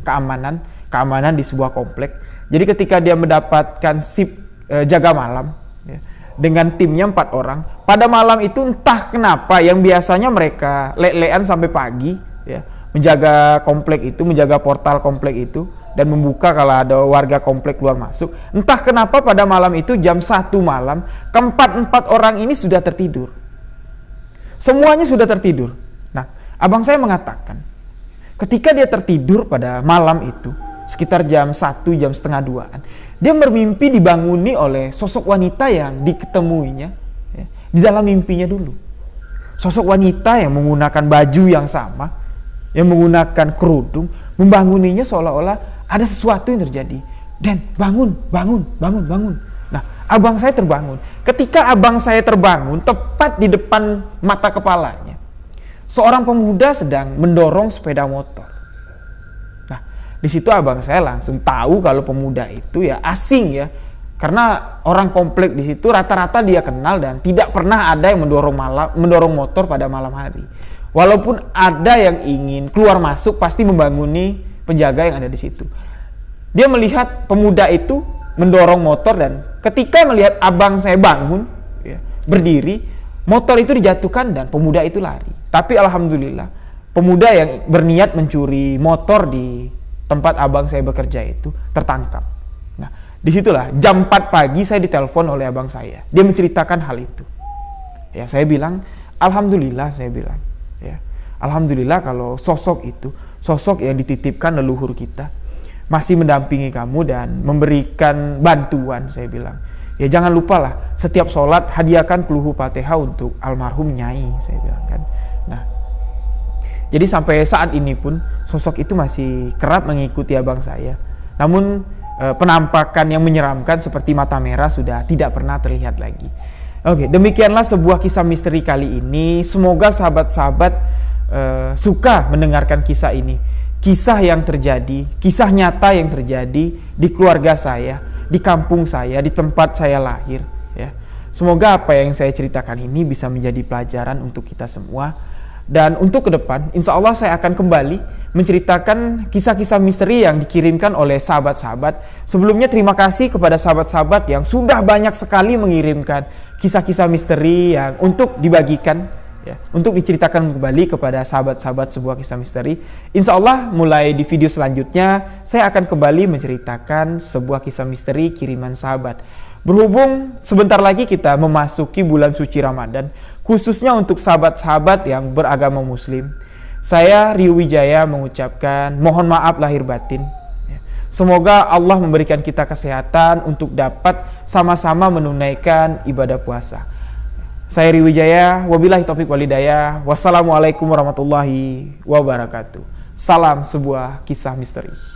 keamanan di sebuah komplek. Jadi ketika dia mendapatkan shift jaga malam, ya, dengan timnya 4 orang, pada malam itu entah kenapa yang biasanya mereka le-lean sampai pagi, ya, menjaga komplek itu, menjaga portal komplek itu dan membuka kalau ada warga komplek keluar masuk. Entah kenapa pada malam itu jam 1 malam, keempat orang ini sudah tertidur. Semuanya sudah tertidur. Nah, abang saya mengatakan, ketika dia tertidur pada malam itu, sekitar jam 1, jam setengah 2-an, dia bermimpi dibanguni oleh sosok wanita yang diketemuinya, ya, di dalam mimpinya dulu. Sosok wanita yang menggunakan baju yang sama, yang menggunakan kerudung, membanguninya seolah-olah ada sesuatu yang terjadi. "Dan bangun. Nah, abang saya terbangun. Ketika abang saya terbangun, tepat di depan mata kepalanya, seorang pemuda sedang mendorong sepeda motor. Nah, di situ abang saya langsung tahu kalau pemuda itu ya asing ya. Karena orang komplek di situ rata-rata dia kenal dan tidak pernah ada yang mendorong motor pada malam hari. Walaupun ada yang ingin keluar masuk, pasti membanguni penjaga yang ada di situ. Dia melihat pemuda itu mendorong motor dan ketika melihat abang saya bangun, ya, berdiri, motor itu dijatuhkan dan pemuda itu lari. Tapi alhamdulillah, pemuda yang berniat mencuri motor di tempat abang saya bekerja itu tertangkap. Disitulah jam 4 pagi saya ditelepon oleh abang saya. Dia menceritakan hal itu. Ya, saya bilang, alhamdulillah, saya bilang, ya, alhamdulillah kalau sosok itu, sosok yang dititipkan leluhur kita, masih mendampingi kamu dan memberikan bantuan, saya bilang. Ya jangan lupalah, setiap sholat hadiahkan keluhu Fatihah untuk almarhum Nyai, saya bilang kan. Nah, jadi sampai saat ini pun sosok itu masih kerap mengikuti abang saya. Namun penampakan yang menyeramkan seperti mata merah sudah tidak pernah terlihat lagi. Oke, demikianlah sebuah kisah misteri kali ini. Semoga sahabat-sahabat suka mendengarkan kisah ini. Kisah yang terjadi, kisah nyata yang terjadi di keluarga saya, di kampung saya, di tempat saya lahir. Ya. Semoga apa yang saya ceritakan ini bisa menjadi pelajaran untuk kita semua. Dan untuk ke depan, insya Allah saya akan kembali menceritakan kisah-kisah misteri yang dikirimkan oleh sahabat-sahabat. Sebelumnya terima kasih kepada sahabat-sahabat yang sudah banyak sekali mengirimkan kisah-kisah misteri yang untuk dibagikan, ya, untuk diceritakan kembali kepada sahabat-sahabat sebuah kisah misteri. Insya Allah mulai di video selanjutnya saya akan kembali menceritakan sebuah kisah misteri kiriman sahabat. Berhubung sebentar lagi kita memasuki bulan suci Ramadan, khususnya untuk sahabat-sahabat yang beragama Muslim, saya Rio Wijaya mengucapkan mohon maaf lahir batin. Semoga Allah memberikan kita kesehatan untuk dapat sama-sama menunaikan ibadah puasa. Saya Rio Wijaya, wabillahi taufiq walhidayah. Wassalamualaikum warahmatullahi wabarakatuh. Salam sebuah kisah misteri.